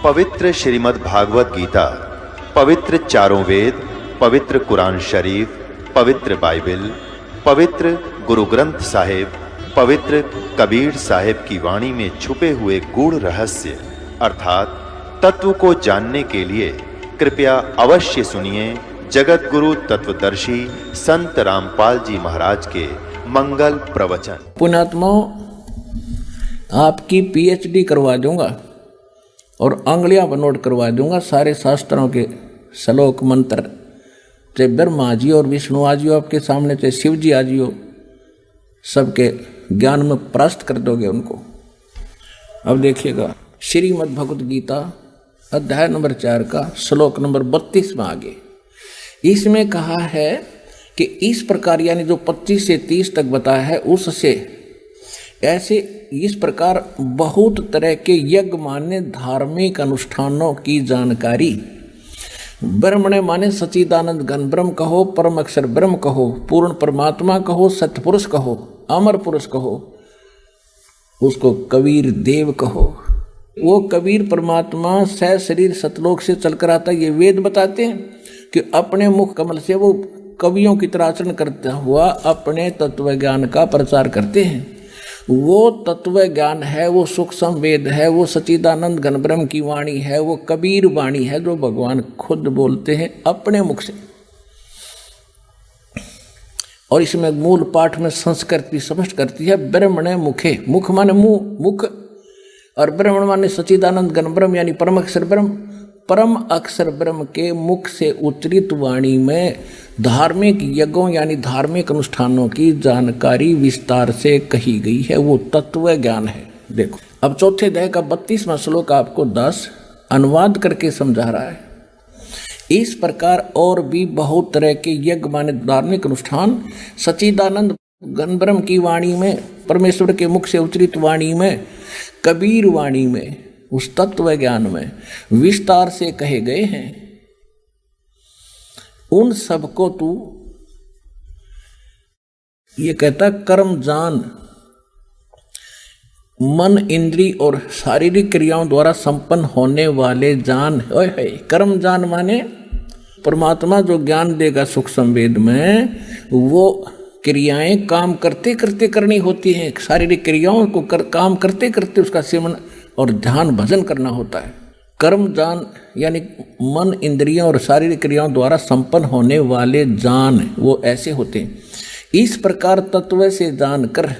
पवित्र श्रीमद् भागवत गीता, पवित्र चारों वेद, पवित्र कुरान शरीफ, पवित्र बाइबल, पवित्र गुरु ग्रंथ साहिब, पवित्र कबीर साहिब की वाणी में छुपे हुए गूढ़ रहस्य अर्थात तत्व को जानने के लिए कृपया अवश्य सुनिए जगत गुरु तत्वदर्शी संत रामपाल जी महाराज के मंगल प्रवचन। पुण्यात्माओं, आपकी पीएचडी करवा दूंगा और अंगुलियां पर नोट करवा दूंगा सारे शास्त्रों के श्लोक मंत्र, चाहे ब्रह्मा जी और विष्णु आजी हो आपके सामने, चाहे शिव जी आजी हो, सबके ज्ञान में परास्त कर दोगे उनको। अब देखिएगा श्रीमद् भगवत गीता अध्याय नंबर 4 का श्लोक नंबर 32 में आगे इसमें कहा है कि इस प्रकार, यानी जो 25 से 30 तक बताया है उससे ऐसे इस प्रकार बहुत तरह के यज्ञ माने धार्मिक अनुष्ठानों की जानकारी, ब्रह्मणे माने सच्चिदानंद घन ब्रह्म कहो, परम अक्षर ब्रह्म कहो, पूर्ण परमात्मा कहो, सत्पुरुष कहो, अमर पुरुष कहो, उसको कबीर देव कहो। वो कबीर परमात्मा सह शरीर सतलोक से चलकर आता, ये वेद बताते हैं कि अपने मुख कमल से वो कवियों की तरह आचरण करता हुआ अपने तत्व ज्ञान का प्रचार करते हैं। वो तत्व ज्ञान है, वो सूक्ष्म वेद है, वो सच्चिदानंद घन ब्रह्म की वाणी है, वो कबीर वाणी है जो भगवान खुद बोलते हैं अपने मुख से। और इसमें मूल पाठ में संस्कृत भी स्पष्ट करती है, ब्रह्मणे मुखे, मुख माने मुंह, मुख, और ब्रह्मण माने सच्चिदानंद घन ब्रह्म यानी परम अक्षर ब्रह्म। परम अक्षर ब्रह्म के मुख से उच्चरित वाणी में धार्मिक यज्ञों यानी धार्मिक अनुष्ठानों की जानकारी विस्तार से कही गई है, वो तत्व ज्ञान है। देखो अब चौथे अध्याय का 32वां श्लोक आपको 10 अनुवाद करके समझा रहा है। इस प्रकार और भी बहुत तरह के यज्ञ माने धार्मिक अनुष्ठान सच्चिदानंद घन ब्रह्म की वाणी में, परमेश्वर के मुख से उच्चरित वाणी में, कबीर वाणी में, उस तत्व ज्ञान में विस्तार से कहे गए हैं। उन सबको तू, ये कहता कर्म जान, मन इंद्री और शारीरिक क्रियाओं द्वारा संपन्न होने वाले जान। कर्म जान माने परमात्मा जो ज्ञान देगा सूक्ष्म वेद में, वो क्रियाएं काम करते करते करनी होती हैं। शारीरिक क्रियाओं को काम करते करते उसका सेवन और ध्यान भजन करना होता है। कर्म जान यानी मन इंद्रियों और शारीरिक क्रियाओं द्वारा संपन्न होने वाले जान, वो ऐसे होते हैं। इस प्रकार तत्व से जानकर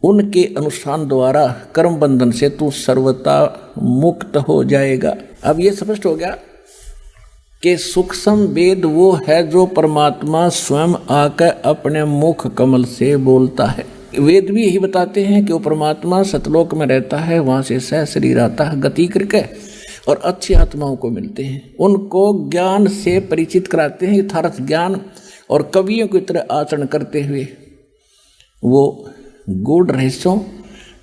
उनके अनुष्ठान द्वारा कर्म बंधन से तू सर्वथा मुक्त हो जाएगा। अब ये स्पष्ट हो गया कि सूक्ष्म वेद वो है जो परमात्मा स्वयं आकर अपने मुख कमल से बोलता है। वेद भी यही बताते हैं कि वो परमात्मा सतलोक में रहता है, वहाँ से सह शरीर आता है गति करके और अच्छी आत्माओं को मिलते हैं, उनको ज्ञान से परिचित कराते हैं यथार्थ ज्ञान, और कवियों की तरह आचरण करते हुए वो गूढ़ रहस्यों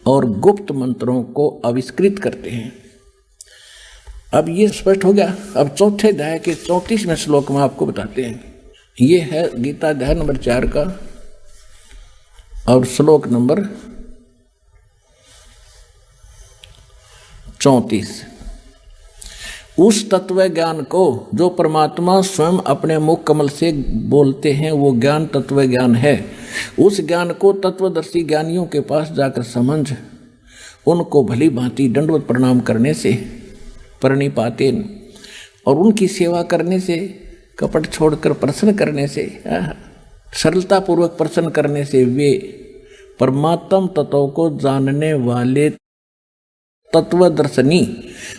और गुप्त मंत्रों को आविष्कृत करते हैं। अब ये स्पष्ट हो गया। अब चौथे अध्याय के 34वें श्लोक में आपको बताते हैं। ये है गीता अध्याय नंबर 4 का और श्लोक नंबर 34। उस तत्व ज्ञान को जो परमात्मा स्वयं अपने मुख कमल से बोलते हैं, वो ज्ञान तत्व ज्ञान है। उस ज्ञान को तत्वदर्शी ज्ञानियों के पास जाकर समझ उनको भली भांति दंडवत प्रणाम करने से, प्रणिपाते, और उनकी सेवा करने से, कपट छोड़कर प्रसन्न करने से, सरलता पूर्वक प्रसन्न करने से वे परमात्म तत्व को जानने वाले तत्वदर्शनी,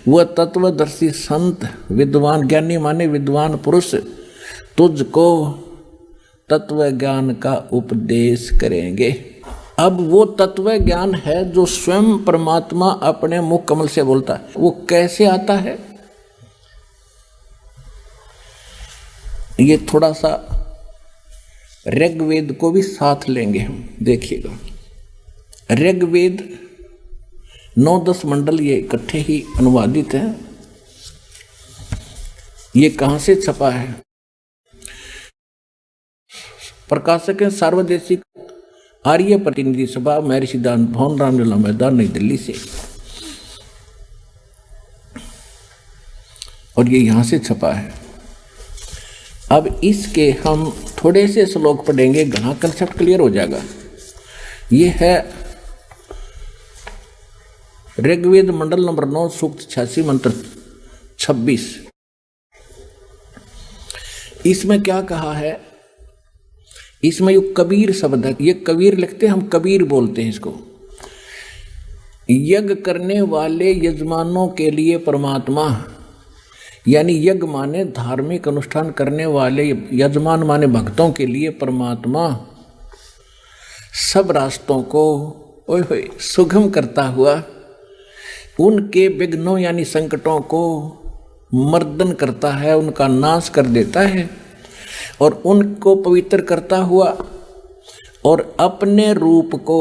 वह तत्वदर्शी संत विद्वान, ज्ञानी माने विद्वान पुरुष तुझको तत्व ज्ञान का उपदेश करेंगे। अब वो तत्व ज्ञान है जो स्वयं परमात्मा अपने मुख कमल से बोलता है। वो कैसे आता है, ये थोड़ा सा ऋग्वेद को भी साथ लेंगे हम। देखिएगा ऋग्वेद 9-10 मंडल ये इकट्ठे ही अनुवादित हैं। ये कहाँ से छपा है? प्रकाशक है सार्वदेशिक आर्य प्रतिनिधि सभा, महर्षि सिद्धांत भवन, रामलीला मैदान, नई दिल्ली से। और ये यहाँ से छपा है। अब इसके हम थोड़े से श्लोक पढ़ेंगे, घना कंसेप्ट क्लियर हो जाएगा। ये है ऋग्वेद मंडल नंबर 9 सूक्त 86 मंत्र 26। इसमें क्या कहा है, इसमें ये कबीर शब्द है, ये कबीर लिखते हैं, हम कबीर बोलते हैं इसको। यज्ञ करने वाले यजमानों के लिए परमात्मा, यानी यज्ञ माने धार्मिक अनुष्ठान करने वाले यजमान माने भक्तों के लिए परमात्मा सब रास्तों को सुगम करता हुआ उनके विघ्नों यानी संकटों को मर्दन करता है, उनका नाश कर देता है और उनको पवित्र करता हुआ और अपने रूप को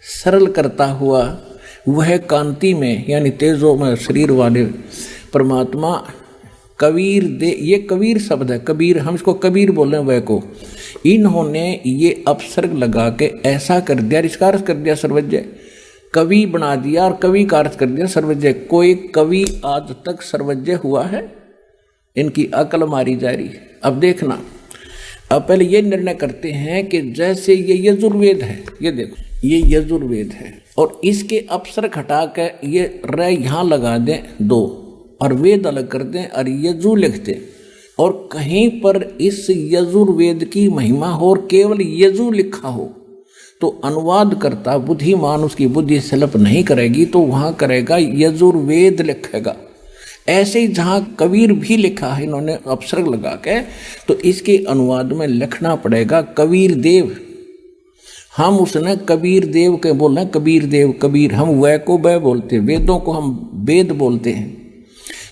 सरल करता हुआ वह कांति में यानी तेजो में शरीर वाले परमात्मा कबीर दे, ये कबीर शब्द है, कबीर, हम इसको कबीर बोल रहे हैं। वह को इन्होंने ये अपसर्ग लगा के ऐसा कर दिया, इसका अर्थ कर दिया सर्वज्ञ, कवि बना दिया और कवि का अर्थ कर दिया सर्वज्ञ। कोई कवि आज तक सर्वज्ञ हुआ है? इनकी अकल मारी जा रही है। अब देखना, अब पहले ये निर्णय करते हैं कि जैसे ये यजुर्वेद है, ये देखो ये यजुर्वेद है और इसके अपसर्ग हटा के ये र यहाँ लगा दें 2 और वेद अलग कर दें और यजु लिख दें और कहीं पर इस यजुर्वेद की महिमा हो और केवल यजु लिखा हो तो अनुवाद करता बुद्धिमान उसकी बुद्धि सलप नहीं करेगी, तो वहाँ करेगा यजुर्वेद लिखेगा। ऐसे ही जहाँ कबीर भी लिखा है इन्होंने अपसर्ग लगा के, तो इसके अनुवाद में लिखना पड़ेगा कबीर देव। हम उसने कबीर देव के बोल रहे हैं, कबीर देव कबीर, हम वह को वह बोलते हैं, वेदों को हम वेद बोलते हैं।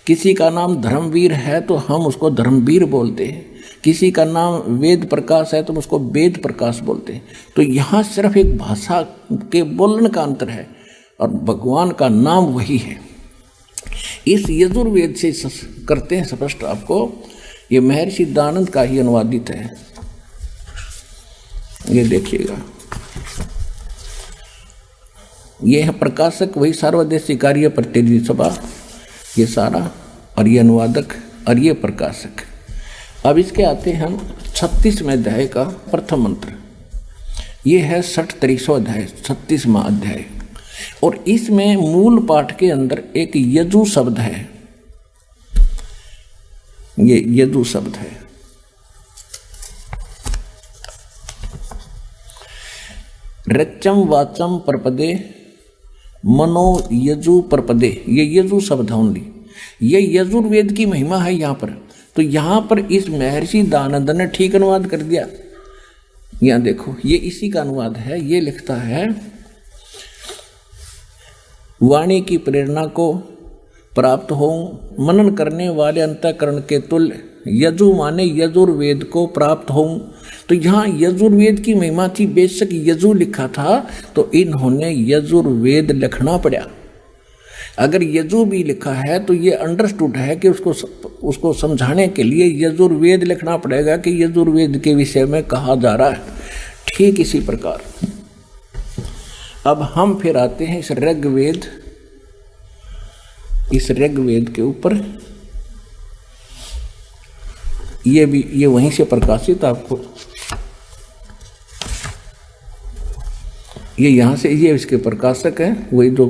किसी का नाम धर्मवीर है तो हम उसको धर्मवीर बोलते हैं, किसी का नाम वेद प्रकाश है तो हम उसको वेद प्रकाश बोलते हैं। तो यहाँ सिर्फ एक भाषा के बोलने का अंतर है और भगवान का नाम वही है। इस यजुर्वेद से करते हैं स्पष्ट आपको, ये महर्षि दानंद का ही अनुवादित है। ये देखिएगा, ये है प्रकाशक वही सर्वदेशी कार्य प्रतिनिधि सभा, ये सारा, और ये अनुवादक और ये प्रकाशक। अब इसके आते हैं हम 36वें अध्याय का प्रथम मंत्र। ये है 63वां अध्याय, 36वां अध्याय, और इसमें मूल पाठ के अंदर एक यजु शब्द है। ये यजु शब्द है। रच्चम वाचम परपदे मनो यजु परपदे, ये यजु शब्द है ओनली। ये यजुर्वेद की महिमा है यहाँ पर। तो यहाँ पर इस महर्षि दानंद ने ठीक अनुवाद कर दिया। यहाँ देखो, ये इसी का अनुवाद है। ये लिखता है, वाणी की प्रेरणा को प्राप्त हो मनन करने वाले अंतःकरण के तुल्य यजु माने यजुर्वेद को प्राप्त हो। तो यहाँ यजुर्वेद की महिमा थी, बेशक यजु लिखा था तो इन्होंने यजुर्वेद लिखना पड़ा। अगर यजु भी लिखा है तो ये अंडरस्टूड है कि उसको समझाने के लिए यजुर्वेद लिखना पड़ेगा कि यजुर्वेद के विषय में कहा जा रहा है। ठीक इसी प्रकार अब हम फिर आते हैं इस ऋग्वेद के ऊपर। ये वहीं से प्रकाशित आपको, ये यहाँ से, ये इसके प्रकाशक है वही जो,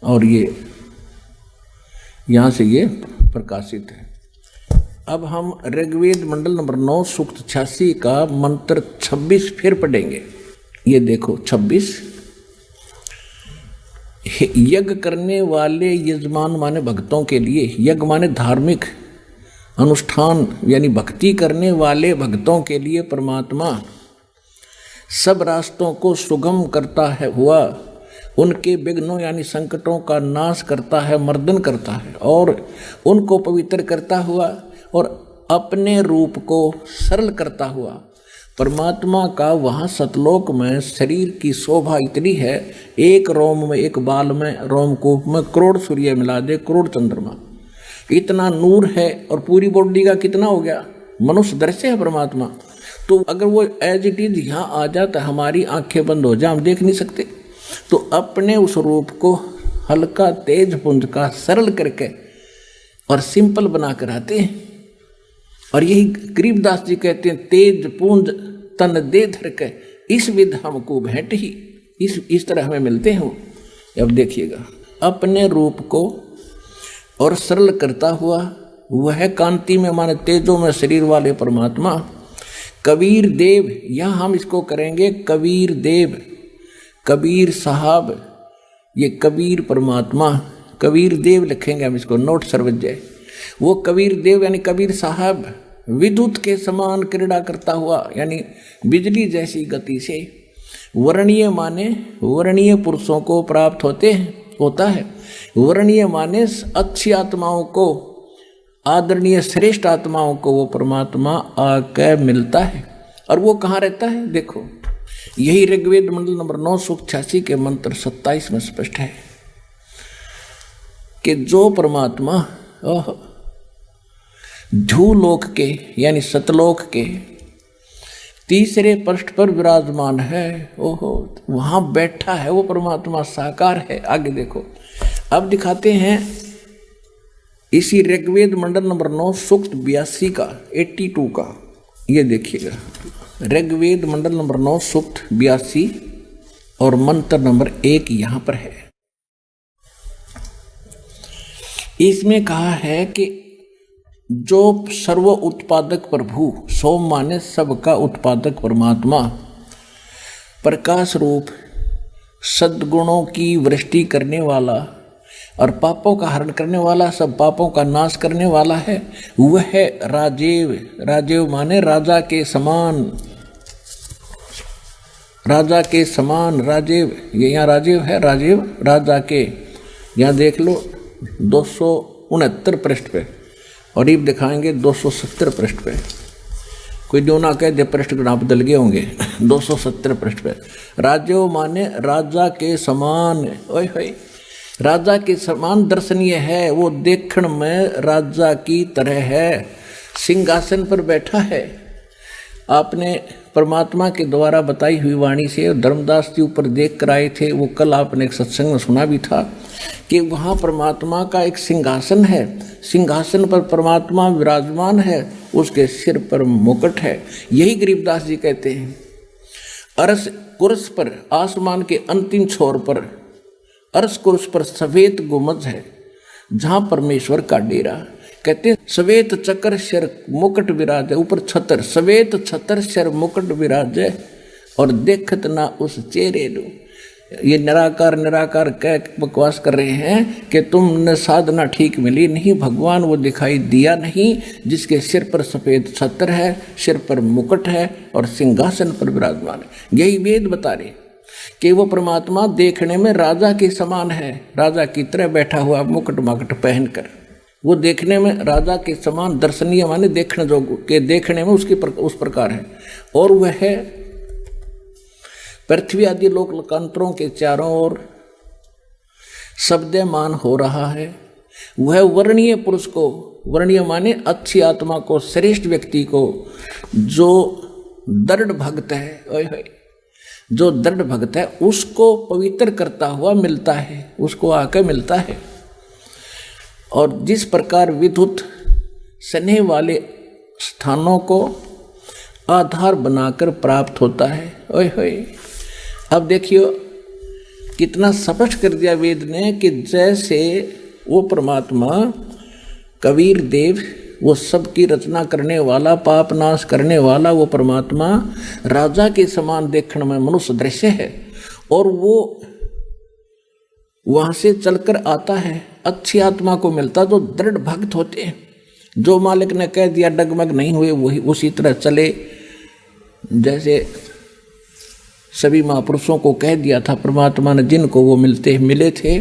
और ये यहाँ से ये प्रकाशित है। अब हम ऋग्वेद मंडल नंबर 9 सूक्त 86 का मंत्र 26 फिर पढ़ेंगे। ये देखो 26, यज्ञ करने वाले यजमान माने भक्तों के लिए, यज्ञ माने धार्मिक अनुष्ठान यानी भक्ति करने वाले भक्तों के लिए परमात्मा सब रास्तों को सुगम करता है हुआ उनके विघ्नों यानी संकटों का नाश करता है, मर्दन करता है और उनको पवित्र करता हुआ और अपने रूप को सरल करता हुआ। परमात्मा का वहाँ सतलोक में शरीर की शोभा इतनी है, एक रोम में, एक बाल में, रोमकूप में करोड़ सूर्य मिला दे, करोड़ चंद्रमा, इतना नूर है। और पूरी बॉडी का कितना हो गया, मनुष्य दृश्य है परमात्मा। तो अगर वो एज इट इज यहाँ आ जाता, हमारी आंखें बंद हो जाए, हम देख नहीं सकते। तो अपने उस रूप को हल्का तेज पुंज का सरल करके और सिंपल बनाकर आते हैं। और यही गरीबदास जी कहते हैं, तेज पुंज तन दे धर के इस विध हमको भेंट ही, इस तरह हमें मिलते हैं वो। अब देखिएगा, अपने रूप को और सरल करता हुआ वह कांति में माने तेजों में शरीर वाले परमात्मा कबीर देव, यहां हम इसको करेंगे कबीर देव, कबीर साहब, ये कबीर परमात्मा, कबीर देव लिखेंगे हम इसको, नोट सर्वज्ञ। वो कबीर देव यानी कबीर साहब विद्युत के समान क्रीड़ा करता हुआ, यानी बिजली जैसी गति से वर्णीय माने वर्णीय पुरुषों को प्राप्त होता है। वर्णीय माने अच्छी आत्माओं को, आदरणीय श्रेष्ठ आत्माओं को वो परमात्मा आकर मिलता है। और वो कहाँ रहता है? देखो, यही ऋग्वेद मंडल नंबर 9 सूक्त 86 के मंत्र 27 में स्पष्ट है कि जो परमात्मा ध्रुवलोक के यानी सतलोक के तीसरे पृष्ठ पर विराजमान है, ओहो वहां बैठा है वो परमात्मा, साकार है। आगे देखो, अब दिखाते हैं इसी ऋग्वेद मंडल नंबर 9 सूक्त 82 का 82 का, ये देखिएगा ऋग्वेद मंडल नंबर 9 सूक्त 82 और मंत्र नंबर 1 यहां पर है। इसमें कहा है कि जो सर्व उत्पादक प्रभु, सोम माने सबका उत्पादक परमात्मा, प्रकाश रूप सद्गुणों की वृष्टि करने वाला और पापों का हरण करने वाला, सब पापों का नाश करने वाला है, वह है राजेव। राजेव माने राजा के समान, राजा के समान राजेव, ये यहाँ राजेव है, राजेव राजा के। यहाँ देख लो 269 पृष्ठ पे, और ये दिखाएंगे 270 पृष्ठ पे। कोई जो ना कह दे पृष्ठ का नाम बदल गए होंगे। 270 पृष्ठ पे राजेव माने राजा के समान, ओए होए राजा के समान दर्शनीय है, वो देखण में राजा की तरह है, सिंहासन पर बैठा है। आपने परमात्मा के द्वारा बताई हुई वाणी से धर्मदास जी ऊपर देख कर आए थे, वो कल आपने एक सत्संग में सुना भी था कि वहाँ परमात्मा का एक सिंहासन है, सिंहासन पर परमात्मा विराजमान है, उसके सिर पर मुकुट है। यही गरीबदास जी कहते हैं, अरस कुर्स पर, आसमान के अंतिम छोर पर अरस कुर्स पर सफेद गुंबद है जहाँ परमेश्वर का डेरा। कहते सवेत चक्र शर मुकुट विराजे, ऊपर छतर, सवेत छतर शर मुकुट विराजे और देखत ना उस चेहरे लो। ये निराकार निराकार कह बकवास कर रहे हैं कि तुमने साधना ठीक मिली नहीं, भगवान वो दिखाई दिया नहीं जिसके सिर पर सफेद छत्र है, सिर पर मुकुट है और सिंहासन पर विराजमान है। यही वेद बता रहे कि वो परमात्मा देखने में राजा के समान है, राजा की तरह बैठा हुआ मुकुट माकुट पहनकर, वो देखने में राजा के समान दर्शनीय माने देखने जो के देखने में उस प्रकार है। और वह है पृथ्वी आदि लोक लोकांतरों के चारों ओर शब्दमान हो रहा है। वह वर्णीय पुरुष को, वर्णीय माने अच्छी आत्मा को, श्रेष्ठ व्यक्ति को, जो दृढ़ भक्त है, ओए होए जो दृढ़ भक्त है उसको पवित्र करता हुआ मिलता है, उसको आकर मिलता है। और जिस प्रकार विद्युत स्नेह वाले स्थानों को आधार बनाकर प्राप्त होता है, ओए होए। अब देखियो कितना स्पष्ट कर दिया वेद ने कि जैसे वो परमात्मा कबीर देव, वो सबकी रचना करने वाला, पाप नाश करने वाला वो परमात्मा राजा के समान देखने में मनुष्य दृश्य है, और वो वहां से चलकर आता है, अच्छी आत्मा को मिलता जो दृढ़ भक्त होते हैं, जो मालिक ने कह दिया डगमग नहीं हुए, वही उसी तरह चले। जैसे सभी महापुरुषों को कह दिया था परमात्मा ने, जिनको वो मिले थे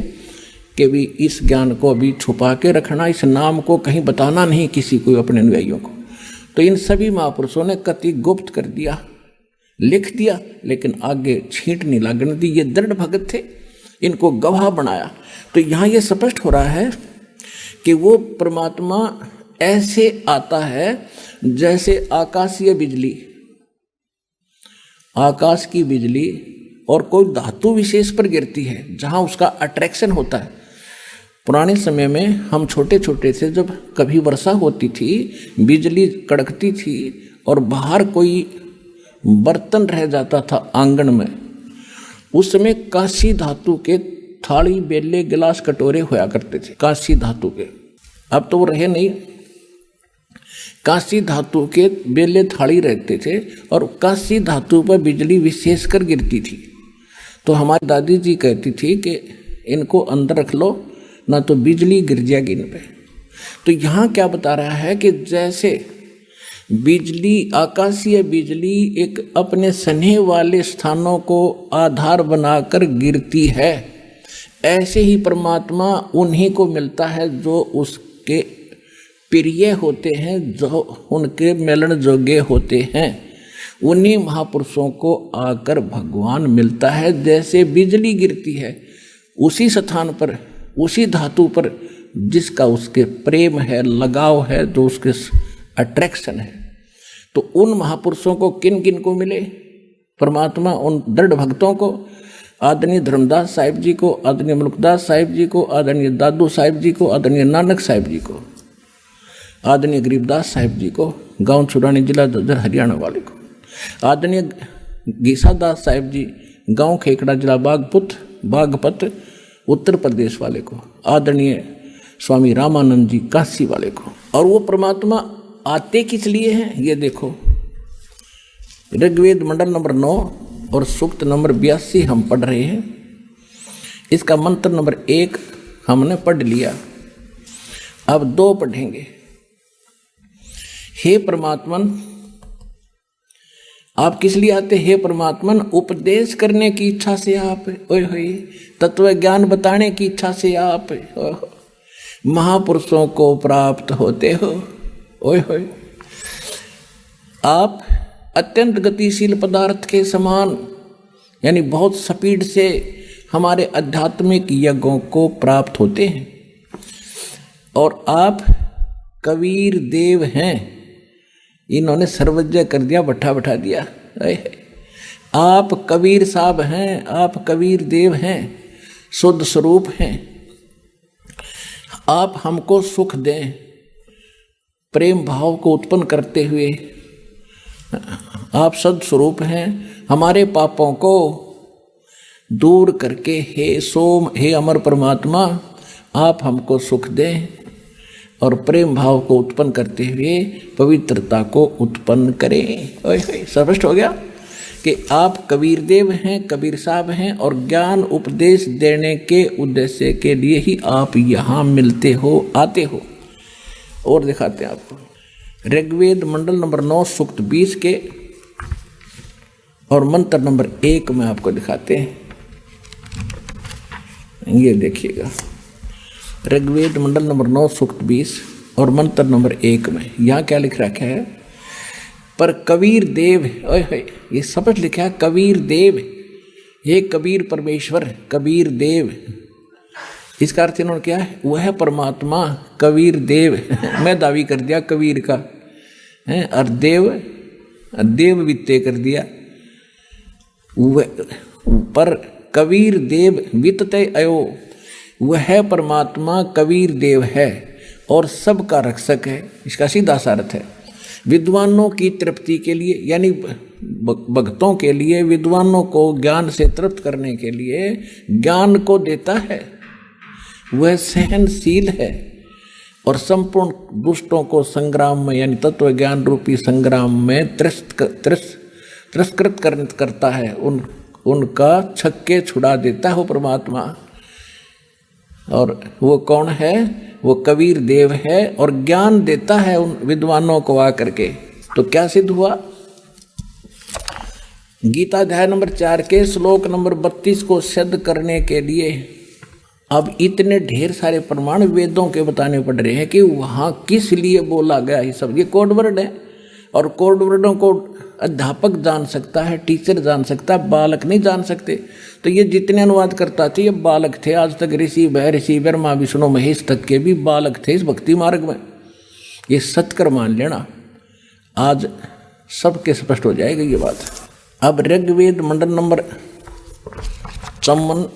कि भी इस ज्ञान को अभी छुपा के रखना, इस नाम को कहीं बताना नहीं किसी को, अपने अनुयायियों को। तो इन सभी महापुरुषों ने कति गुप्त कर दिया, लिख दिया, लेकिन आगे छींट नहीं लगने दी। ये दृढ़ भगत थे, इनको गवाह बनाया। तो यहाँ ये स्पष्ट हो रहा है कि वो परमात्मा ऐसे आता है जैसे आकाशीय बिजली, आकाश की बिजली और कोई धातु विशेष पर गिरती है जहाँ उसका अट्रैक्शन होता है, पुराने समय में हम छोटे छोटे से जब कभी वर्षा होती थी, बिजली कड़कती थी और बाहर कोई बर्तन रह जाता था आंगन में, उस समय कांसी धातु के थाली बेले गिलास कटोरे होया करते थे, कांसी धातु के। अब तो वो रहे नहीं। कांसी धातु के बेले थाली रहते थे और कांसी धातु पर बिजली विशेषकर गिरती थी। तो हमारी दादी जी कहती थी कि इनको अंदर रख लो, ना तो बिजली गिर जाएगी इन पे। तो यहाँ क्या बता रहा है कि जैसे बिजली, आकाशीय बिजली एक अपने सने वाले स्थानों को आधार बनाकर गिरती है, ऐसे ही परमात्मा उन्हीं को मिलता है जो उसके प्रिय होते हैं, जो उनके मिलन जोगे होते हैं। उन्हीं महापुरुषों को आकर भगवान मिलता है। जैसे बिजली गिरती है उसी स्थान पर, उसी धातु पर जिसका उसके प्रेम है, लगाव है, जो उसके अट्रैक्शन है। तो उन महापुरुषों को किन किन को मिले परमात्मा? उन दृढ़ भक्तों को, आदरणीय धर्मदास साहिब जी को, आदरणीय मुल्कदास साहिब जी को, आदरणीय दादू साहिब जी को, आदरणीय नानक साहिब जी को, आदरणीय गरीबदास साहिब जी को, गांव छुड़ानी जिला जज्जर हरियाणा वाले को, आदरणीय गीसादास साहिब जी गांव खेकड़ा जिला बागपत उत्तर प्रदेश वाले को, आदरणीय स्वामी रामानंद जी काशी वाले को। और वो परमात्मा आते किस लिए हैं ये देखो। ऋग्वेद मंडल नंबर 9 और सूक्त नंबर 82 हम पढ़ रहे हैं। इसका मंत्र नंबर 1 हमने पढ़ लिया, अब 2 पढ़ेंगे। हे परमात्मन, आप किस लिए आते? हे परमात्मन, उपदेश करने की इच्छा से आप, ओए होए, तत्व ज्ञान बताने की इच्छा से आप महापुरुषों को प्राप्त होते हो। ओए होए, आप अत्यंत गतिशील पदार्थ के समान, यानी बहुत स्पीड से हमारे आध्यात्मिक यज्ञों को प्राप्त होते हैं। और आप कबीर देव हैं। इन्होंने सर्वज्ञ कर दिया, बैठा दिया। आप कबीर साहब हैं, आप कबीर देव हैं, शुद्ध स्वरूप हैं। आप हमको सुख दें, प्रेम भाव को उत्पन्न करते हुए आप सद स्वरूप हैं। हमारे पापों को दूर करके हे अमर परमात्मा, आप हमको सुख दें और प्रेम भाव को उत्पन्न करते हुए पवित्रता को उत्पन्न करें। स्पष्ट हो गया कि आप कबीर देव हैं, कबीर साहब हैं, और ज्ञान उपदेश देने के उद्देश्य के लिए ही आप यहाँ मिलते हो, आते हो। और दिखाते हैं आपको ऋग्वेद मंडल नंबर 9 सूक्त 20 के और मंत्र नंबर 1 में आपको दिखाते हैं। ये देखिएगा, ऋग्वेद मंडल नंबर 9 सूक्त 20 और मंत्र नंबर 1 में यहाँ क्या लिख रखा है? पर कबीर देव, ये शब्द लिखा है कबीर देव, ये कबीर परमेश्वर, कबीर देव। इसका अर्थ इन्होंने क्या है? वह परमात्मा कबीर देव मैं दावी कर दिया कबीर का है, और देव वित्ते कर दिया। पर कबीर देव वित्ते अयो, वह परमात्मा कबीर देव है और सबका रक्षक है। इसका सीधा सा अर्थ है विद्वानों की तृप्ति के लिए, यानी भक्तों के लिए, विद्वानों को ज्ञान से तृप्त करने के लिए ज्ञान को देता है। वह सहनशील है और संपूर्ण दुष्टों को संग्राम में, यानी तत्व ज्ञान रूपी संग्राम में तिरस्कृत करता है, उनका छक्के छुड़ा देता है परमात्मा। और वो कौन है? वो कबीर देव है और ज्ञान देता है उन विद्वानों को आकर के। तो क्या सिद्ध हुआ? गीता अध्याय नंबर 4 के श्लोक नंबर 32 को सिद्ध करने के लिए अब इतने ढेर सारे प्रमाण वेदों के बताने पड़ रहे हैं कि वहाँ किस लिए बोला गया। ये सब ये कोड वर्ड है, और कोड वर्डों को अध्यापक जान सकता है, टीचर जान सकता है, बालक नहीं जान सकते। तो ये जितने अनुवाद करता थे ये बालक थे। आज तक ऋषि ब्रह्मा विष्णु महेश तक के भी बालक थे इस भक्ति मार्ग में। ये सत्कर मान लेना, आज सबके स्पष्ट हो जाएगा ये बात। अब ऋग्वेद मंडल नंबर 54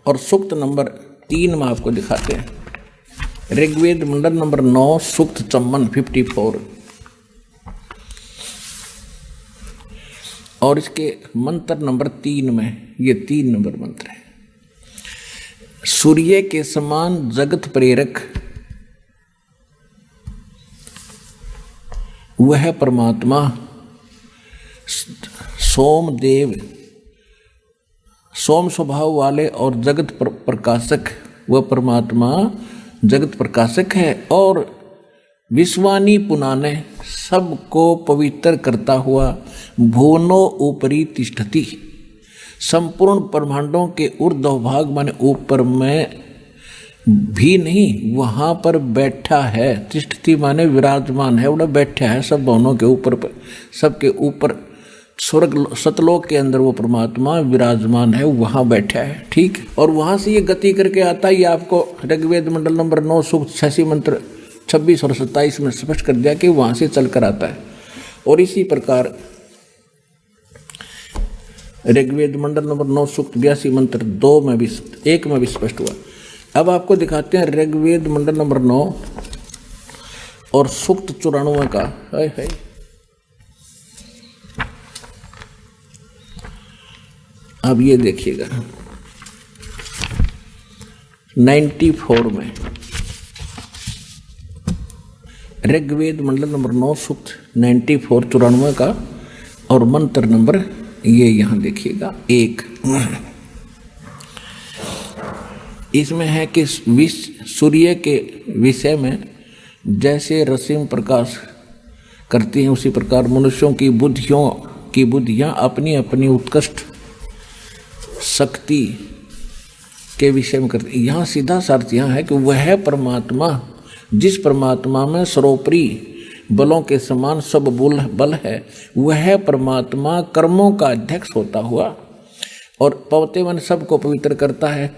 और सूक्त नंबर 3 में आपको दिखाते हैं। ऋग्वेद मंडल नंबर 9 सूक्त चम्मन 54 और इसके मंत्र नंबर 3 में, ये 3 नंबर मंत्र है। सूर्य के समान जगत प्रेरक वह परमात्मा सोमदेव, सोम स्वभाव वाले और जगत प्रकाशक, वह परमात्मा जगत प्रकाशक है और विश्वानी पुनाने सबको पवित्र करता हुआ भुवनो ऊपरी तिष्ठति, संपूर्ण ब्रह्मांडों के ऊर्ध्व भाग माने ऊपर में भी नहीं, वहाँ पर बैठा है। तिष्ठति माने विराजमान है, उड़ा बैठा है सब भवनों के ऊपर पर, सबके ऊपर स्वर्ग सतलोक के अंदर वो परमात्मा विराजमान है, वहाँ बैठा है। ठीक, और वहाँ से ये गति करके आता है। ये आपको ऋग्वेद मंडल नंबर 9 सूक्त 86 मंत्र 26 और 27 में स्पष्ट कर दिया कि वहाँ से चल कर आता है। और इसी प्रकार ऋग्वेद मंडल नंबर 9 सूक्त 82 मंत्र 2 में भी 1 में भी स्पष्ट हुआ। अब आपको दिखाते हैं ऋग्वेद मंडल नंबर 9 और सूक्त 94 का। है अब ये देखिएगा 94 में ऋग्वेद मंडल नंबर 9 सूक्त 94 94 का और मंत्र नंबर ये यहाँ देखिएगा 1। इसमें है कि सूर्य के विषय में जैसे रश्मि प्रकाश करती हैं उसी प्रकार मनुष्यों की बुद्धियाँ अपनी अपनी उत्कृष्ट शक्ति के विषय में करती। यहाँ सीधा अर्थ यहाँ है कि वह परमात्मा, जिस परमात्मा में सर्वोपरि बलों के समान सब बल है, वह परमात्मा कर्मों का अध्यक्ष होता हुआ और पवते मन सबको पवित्र करता है,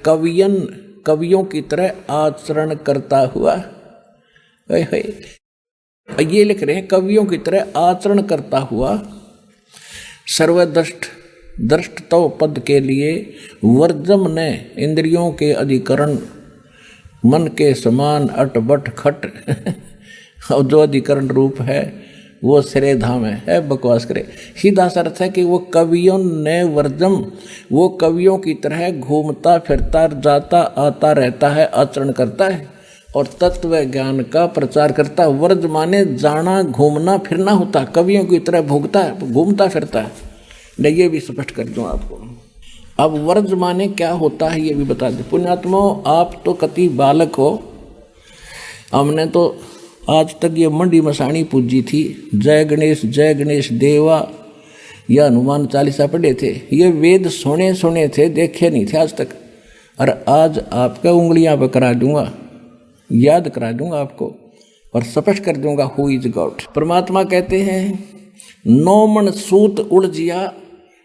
कवियों की तरह आचरण करता हुआ। ये लिख रहे हैं कवियों की तरह आचरण करता हुआ सर्वदृष्टत्व पद के लिए वर्जम ने इंद्रियों के अधिकरण मन के समान अटबट खट और जो अधिकरण रूप है वो श्रेय धाम है बकवास करे। सीधा अर्थ है कि वो कवियों ने वर्जम, वो कवियों की तरह घूमता फिरता जाता आता रहता है, आचरण करता है और तत्व ज्ञान का प्रचार करता है। वर्ज माने जाना घूमना फिरना होता, कवियों की तरह भोगता है, घूमता फिरता है। नहीं, ये भी स्पष्ट कर दूं आपको। अब वर्ज माने क्या होता है ये भी बता दें। पुण्यात्मा, आप तो कति बालक हो, हमने तो आज तक ये मंडी मसाणी पूजी थी, जय गणेश देवा या हनुमान चालीसा पढ़े थे, ये वेद सुने थे, देखे नहीं थे आज तक। और आज आपका उंगलियां पर करा दूंगा, याद करा दूंगा आपको और स्पष्ट कर दूंगा हु इज गॉड। परमात्मा कहते हैं 9 मन सूत उलझिया,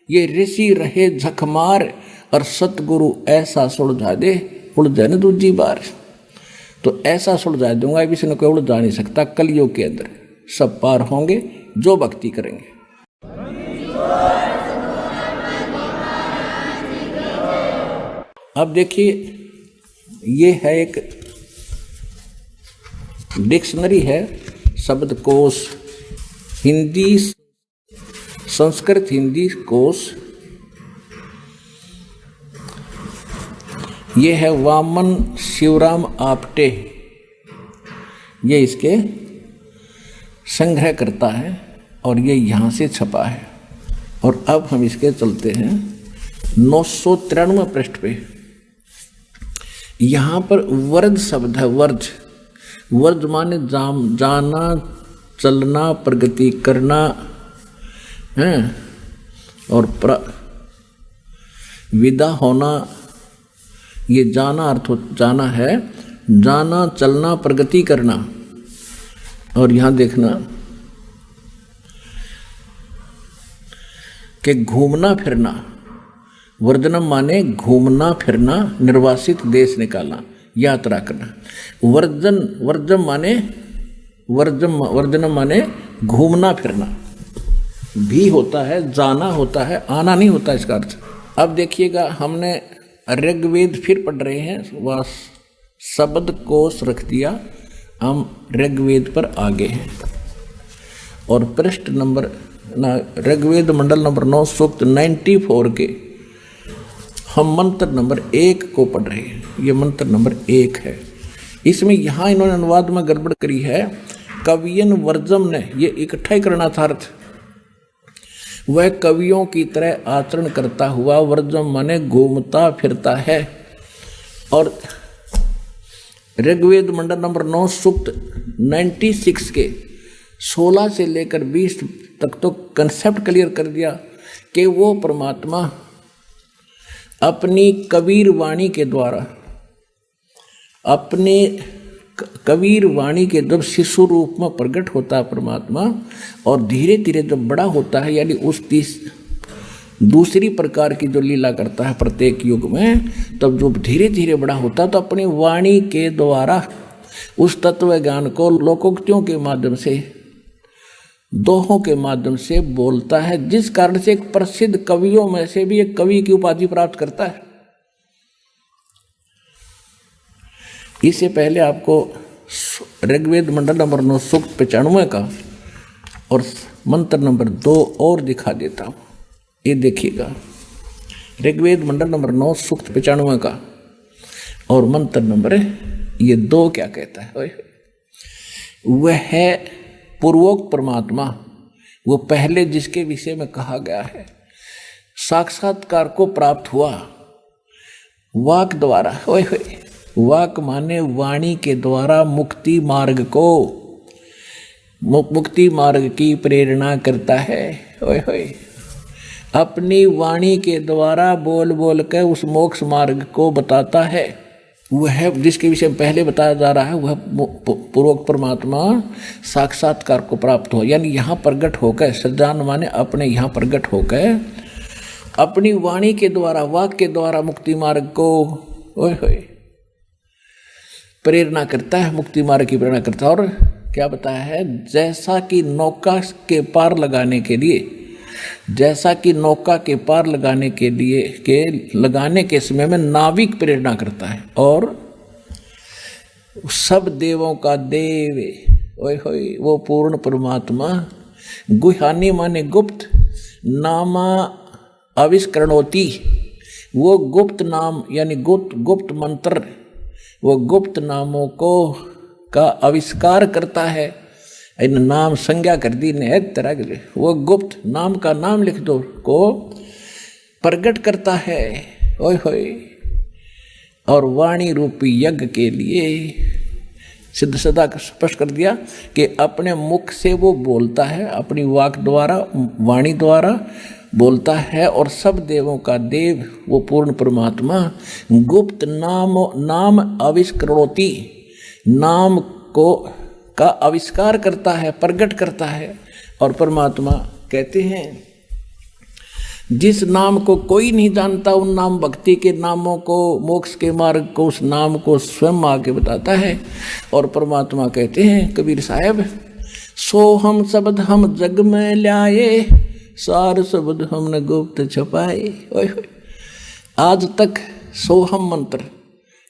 ये ऋषि रहे झकमार और सतगुरु ऐसा सुलझा दे, उलझा न दूजी बार। तो ऐसा सुलझा दूंगा, किसी ने कोई उलझा नहीं सकता। कलयुग के अंदर सब पार होंगे जो भक्ति करेंगे। अब देखिए, ये है एक डिक्शनरी है, शब्दकोश, हिंदी संस्कृत हिंदी कोश। ये है वामन शिवराम आपटे, ये इसके संग्रह करता है और ये यहाँ से छपा है। और अब हम इसके चलते हैं 993 पृष्ठ पे। यहाँ पर वर्ज शब्द है, वर्ज माने जाना, चलना, प्रगति करना है और विदा होना। ये जाना अर्थ जाना है, जाना चलना प्रगति करना। और यहाँ देखना कि घूमना फिरना, वर्जनम माने घूमना फिरना, निर्वासित देश निकालना, यात्रा करना। वर्जम माने वर्जनम माने घूमना फिरना भी होता है, जाना होता है, आना नहीं होता इसका अर्थ। अब देखिएगा, हमने ऋग्वेद फिर पढ़ रहे हैं, वह शब्द कोश रख दिया। हम ऋग्वेद पर आगे हैं और पृष्ठ नंबर ऋग्वेद मंडल नंबर 9 सूक्त 94 के हम मंत्र नंबर 1 को पढ़ रहे हैं। ये मंत्र नंबर 1 है। इसमें यहाँ इन्होंने अनुवाद में गड़बड़ करी है। कवियन वर्जम ने ये इकट्ठा ही करना था अर्थ। वह कवियों की तरह आचरण करता हुआ वर्जम माने घूमता फिरता है। और ऋग्वेद मंडल नंबर 9 सूक्त 96 के 16 से लेकर 20 तक तो कंसेप्ट क्लियर कर दिया कि वो परमात्मा अपनी कबीर वाणी के द्वारा, अपने कबीर वाणी के जब शिशु रूप में प्रकट होता है परमात्मा, और धीरे धीरे जब बड़ा होता है, यानी उस दूसरी प्रकार की जो लीला करता है प्रत्येक युग में, तब जो धीरे धीरे बड़ा होता है तो अपनी वाणी के द्वारा उस तत्व ज्ञान को लोकोक्तियों के माध्यम से, दोहों के माध्यम से बोलता है, जिस कारण से एक प्रसिद्ध कवियों में से भी एक कवि की उपाधि प्राप्त करता है। इससे पहले आपको ऋग्वेद मंडल नंबर 9 सूक्त 95 का और मंत्र नंबर 2 और दिखा देता हूं। ये देखिएगा, ऋग्वेद मंडल नंबर 9 सूक्त 95 का और मंत्र नंबर ये 2 क्या कहता है। वह है पूर्वोक्त परमात्मा, वो पहले जिसके विषय में कहा गया है, साक्षात्कार को प्राप्त हुआ वाक द्वारा। वाक माने वाणी के द्वारा मुक्ति मार्ग को, मुक्ति मार्ग की प्रेरणा करता है। अपनी वाणी के द्वारा बोल बोल कर उस मोक्ष मार्ग को बताता है। वह जिसके विषय में पहले बताया जा रहा है, वह पूर्वोक्त परमात्मा साक्षात्कार को प्राप्त हो, यानी यहाँ प्रगट होकर, सज्जान माने अपने यहाँ प्रगट होकर अपनी वाणी के द्वारा, वाक के द्वारा मुक्ति मार्ग को प्रेरणा करता है, मुक्ति मार्ग की प्रेरणा करता है। और क्या बताया है, जैसा कि नौका के पार लगाने के लिए, जैसा कि नौका के पार लगाने के लिए लगाने के समय में नाविक प्रेरणा करता है, और सब देवों का देव वो पूर्ण परमात्मा, गुहानी माने गुप्त, नामा आविष्करणोति, वो गुप्त नाम यानी गुप्त मंत्र, वो गुप्त नामों को का आविष्कार करता है। इन नाम संज्ञा कर दी ने तरह के, वो गुप्त नाम का नाम लिख दो को प्रकट करता है। और वाणी रूपी यज्ञ के लिए सिद्ध सदा स्पष्ट कर दिया कि अपने मुख से वो बोलता है, अपनी वाक द्वारा, वाणी द्वारा बोलता है, और सब देवों का देव वो पूर्ण परमात्मा गुप्त नाम आविष्करणोति, नाम को का आविष्कार करता है, प्रकट करता है। और परमात्मा कहते हैं जिस नाम को कोई नहीं जानता, उन नाम भक्ति के नामों को, मोक्ष के मार्ग को, उस नाम को स्वयं आके बताता है। और परमात्मा कहते हैं कबीर साहब, सो हम शब्द हम जग में लाए, सार शब्द हमने गुप्त छपाए। आज तक सोहम मंत्र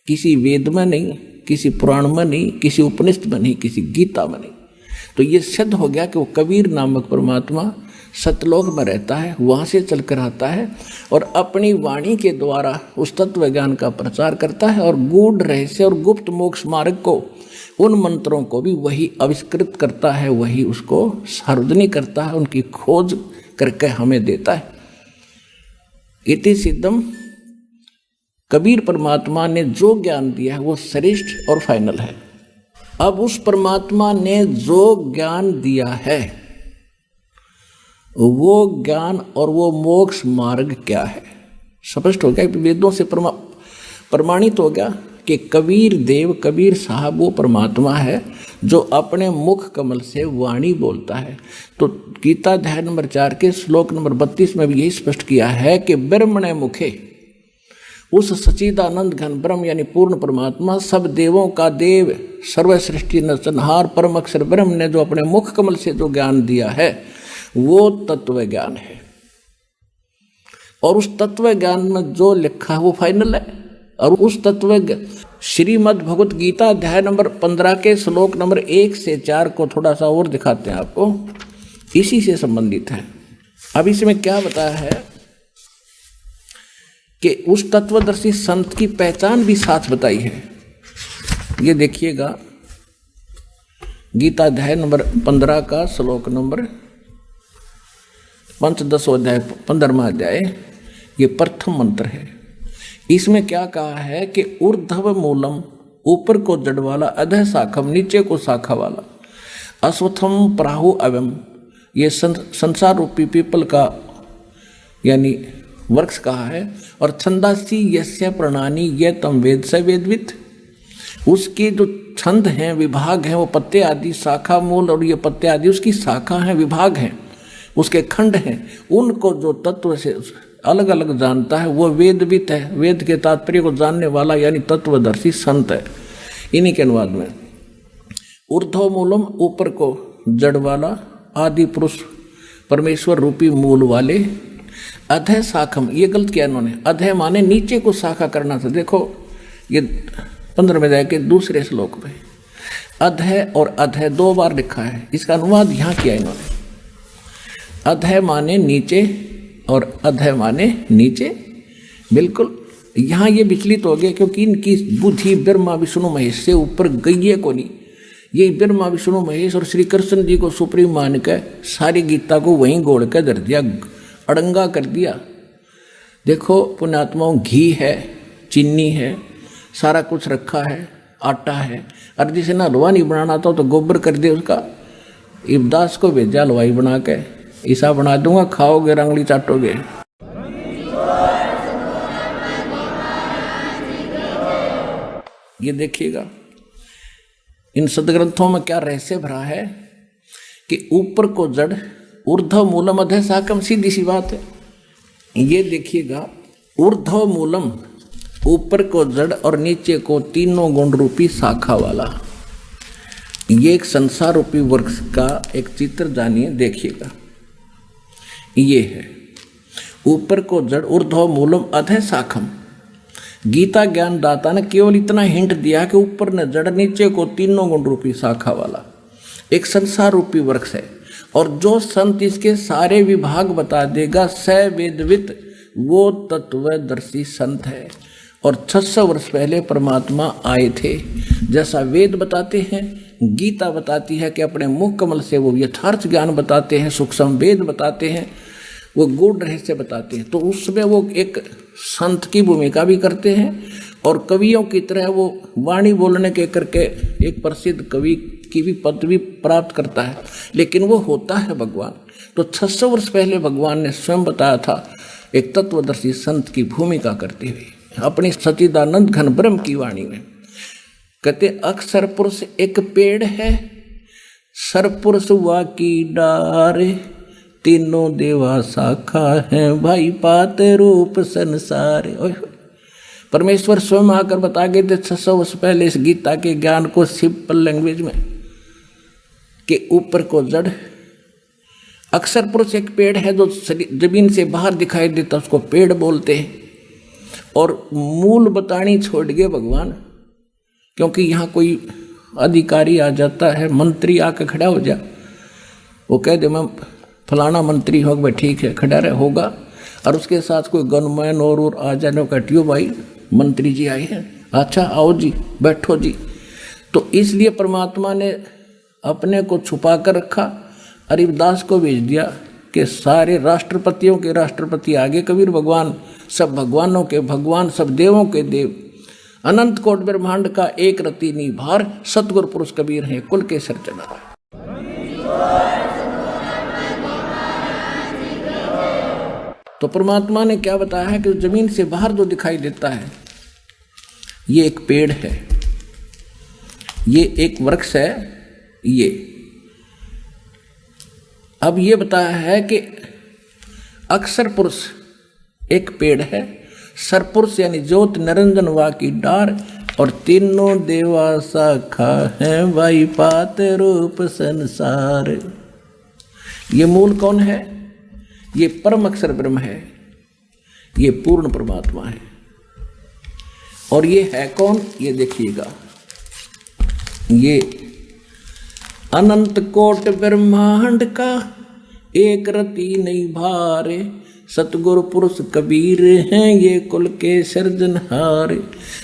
किसी वेद में नहीं, किसी पुराण में नहीं, किसी उपनिषद में नहीं, किसी गीता में नहीं। तो ये सिद्ध हो गया कि वो कबीर नामक परमात्मा सतलोक में रहता है, वहाँ से चलकर आता है और अपनी वाणी के द्वारा उस तत्व ज्ञान का प्रचार करता है, और गूढ़ रहस्य और गुप्त मोक्ष मार्ग को, उन मंत्रों को भी वही आविष्कृत करता है, वही उसको सार्वजनिक करता है, उनकी खोज करके हमें देता है। इति सिद्धम, कबीर परमात्मा ने जो ज्ञान दिया है वो श्रेष्ठ और फाइनल है। अब उस परमात्मा ने जो ज्ञान दिया है वो ज्ञान और वो मोक्ष मार्ग क्या है, स्पष्ट हो गया। वेदों से प्रमाणित हो गया कि कबीर देव, कबीर साहब वो परमात्मा है जो अपने मुख कमल से वाणी बोलता है। तो गीता अध्याय नंबर 4 के श्लोक नंबर 32 में भी यही स्पष्ट किया है कि ब्रह्मणे मुखे, उस सच्चिदानंद घन ब्रह्म यानी पूर्ण परमात्मा, सब देवों का देव, सर्व सृष्टि नरसंहार परम अक्षर ब्रह्म ने जो अपने मुख कमल से जो ज्ञान दिया है वो तत्व ज्ञान है। और उस तत्व ज्ञान में जो लिखा है वो फाइनल है। और उस तत्व श्रीमद् भगवत गीता अध्याय नंबर 15 के श्लोक नंबर 1 से 4 को थोड़ा सा और दिखाते हैं आपको, इसी से संबंधित है। अब इसमें क्या बताया है कि उस तत्वदर्शी संत की पहचान भी साथ बताई है। ये देखिएगा, गीता अध्याय नंबर 15 का श्लोक नंबर 5 अध्याय 15वां अध्याय, ये प्रथम मंत्र है। इसमें क्या कहा है कि ऊर्ध्व मूलम, ऊपर को जड़ वाला, अधः शाखम, नीचे को शाखा वाला, अश्वत्थम प्राहु अवम, ये संसार रूपी पीपल का यानी वृक्ष कहा है। और छंदासी यस्य प्रणानी ये तम वेद स वेदवित, उसके जो छंद हैं, विभाग हैं, वो पत्ते आदि, शाखा मूल और ये पत्ते आदि उसकी शाखा हैं, विभाग हैं, उसके खंड हैं, उनको जो तत्व से अलग अलग जानता है वो वेदवित है। वेद के तात्पर्य को जानने वाला यानी तत्वदर्शी संत है। इन्हीं के अनुवाद में ऊर्ध्व मूलम, ऊपर को जड़ वाला, आदि पुरुष परमेश्वर रूपी मूल वाले, अधः शाखम, ये गलत किया इन्होंने, अधः माने नीचे को शाखा करना था। देखो ये 15वें अध्याय के दूसरे श्लोक में अधः और अधः 2 बार लिखा है, इसका अनुवाद यहाँ किया इन्होंने। अधः माने नीचे और अधः माने नीचे, बिल्कुल यहाँ ये विचलित हो गए क्योंकि इनकी बुद्धि ब्रह्मा विष्णु महेश से ऊपर गई है को नहीं। ये ब्रह्मा विष्णु महेश और श्री कृष्ण जी को सुप्रीम मान के सारी गीता को वहीं गोड़ के धर दिया, अड़ंगा कर दिया। देखो पुण्यात्माओं, घी है, चीनी है, सारा कुछ रखा है, आटा है, और जिसे ना हलवा नहीं बनाना था तो गोबर कर दे उसका। इब्दास को भेजा हलवाई बना के, ऐसा बना दूंगा, खाओगे रंगली चाटोगे। ये देखिएगा इन सदग्रंथों में क्या रहस्य भरा है कि ऊपर को जड़, ऊर्ध्व मूलम अधः शाखम, सीधी सी बात है। ये देखिएगा, ऊर्ध्व मूलम, ऊपर को जड़ और नीचे को तीनों गुण रूपी शाखा वाला, ये एक संसार रूपी वृक्ष का एक चित्र जानिए, देखिएगा। ये है ऊपर को जड़, ऊर्ध्व मूलम अधः शाखम। गीता ज्ञान दाता ने केवल इतना हिंट दिया कि ऊपर न जड़, नीचे को तीनों गुण रूपी शाखा वाला एक संसार रूपी वृक्ष है। और जो संत इसके सारे विभाग बता देगा, स वेदवित, वो तत्वदर्शी संत है। और 600 वर्ष पहले परमात्मा आए थे, जैसा वेद बताते हैं, गीता बताती है कि अपने मुख कमल से वो यथार्थ ज्ञान बताते हैं, सूक्ष्म वेद बताते हैं, वो गूढ़ रहस्य बताते हैं। तो उसमें वो एक संत की भूमिका भी करते हैं और कवियों की तरह वो वाणी बोलने के करके एक प्रसिद्ध कवि की भी पदवी प्राप्त करता है, लेकिन वो होता है भगवान। तो 600 वर्ष पहले भगवान ने स्वयं बताया था एक तत्वदर्शी संत की भूमिका करते हुए अपनी सच्चिदानंद घन ब्रह्म की वाणी में। कहते अक्षर पुरुष एक पेड़ है, सरपुरुष हुआ की डारे, तीनों देवा शाखा है, भाई पात रूप संसारे। परमेश्वर स्वयं आकर बता गए थे 600 वर्ष पहले इस गीता के ज्ञान को सिंपल लैंग्वेज में कि ऊपर को जड़, अक्षर पुरुष एक पेड़ है जो जमीन से बाहर दिखाई देता, उसको पेड़ बोलते हैं। और मूल बतानी छोड़ गए भगवान, क्योंकि यहाँ कोई अधिकारी आ जाता है, मंत्री आकर खड़ा हो जा, वो कह दे मैं फलाना मंत्री हो, भाई ठीक है खड़ा रहे होगा, और उसके साथ कोई गनमैन और आ जाने कटियो भाई मंत्री जी आए हैं, अच्छा आओ जी बैठो जी। तो इसलिए परमात्मा ने अपने को छुपा कर रखा, अरिदास को भेज दिया कि सारे राष्ट्रपतियों के राष्ट्रपति आगे कबीर भगवान, सब भगवानों के भगवान, सब देवों के देव, अनंत कोट ब्रह्मांड का एक रति निभार, सतगुरु पुरुष कबीर हैं कुल के सरचना। तो परमात्मा ने क्या बताया है कि जमीन से बाहर जो दिखाई देता है ये एक पेड़ है, ये एक वृक्ष है। ये अब ये बताया है कि अक्षर पुरुष एक पेड़ है, सरपुरुष यानी ज्योत निरंजन वा की डार, और तीनों देवा शाखा है, भाई पात रूप संसार। ये मूल कौन है? ये परम अक्षर ब्रह्म है, ये पूर्ण परमात्मा है। और ये है कौन, ये देखिएगा, ये अनंत कोट ब्रह्मांड का एक रति नहीं भारे, सतगुरु पुरुष कबीर हैं ये कुल के सृजनहारे।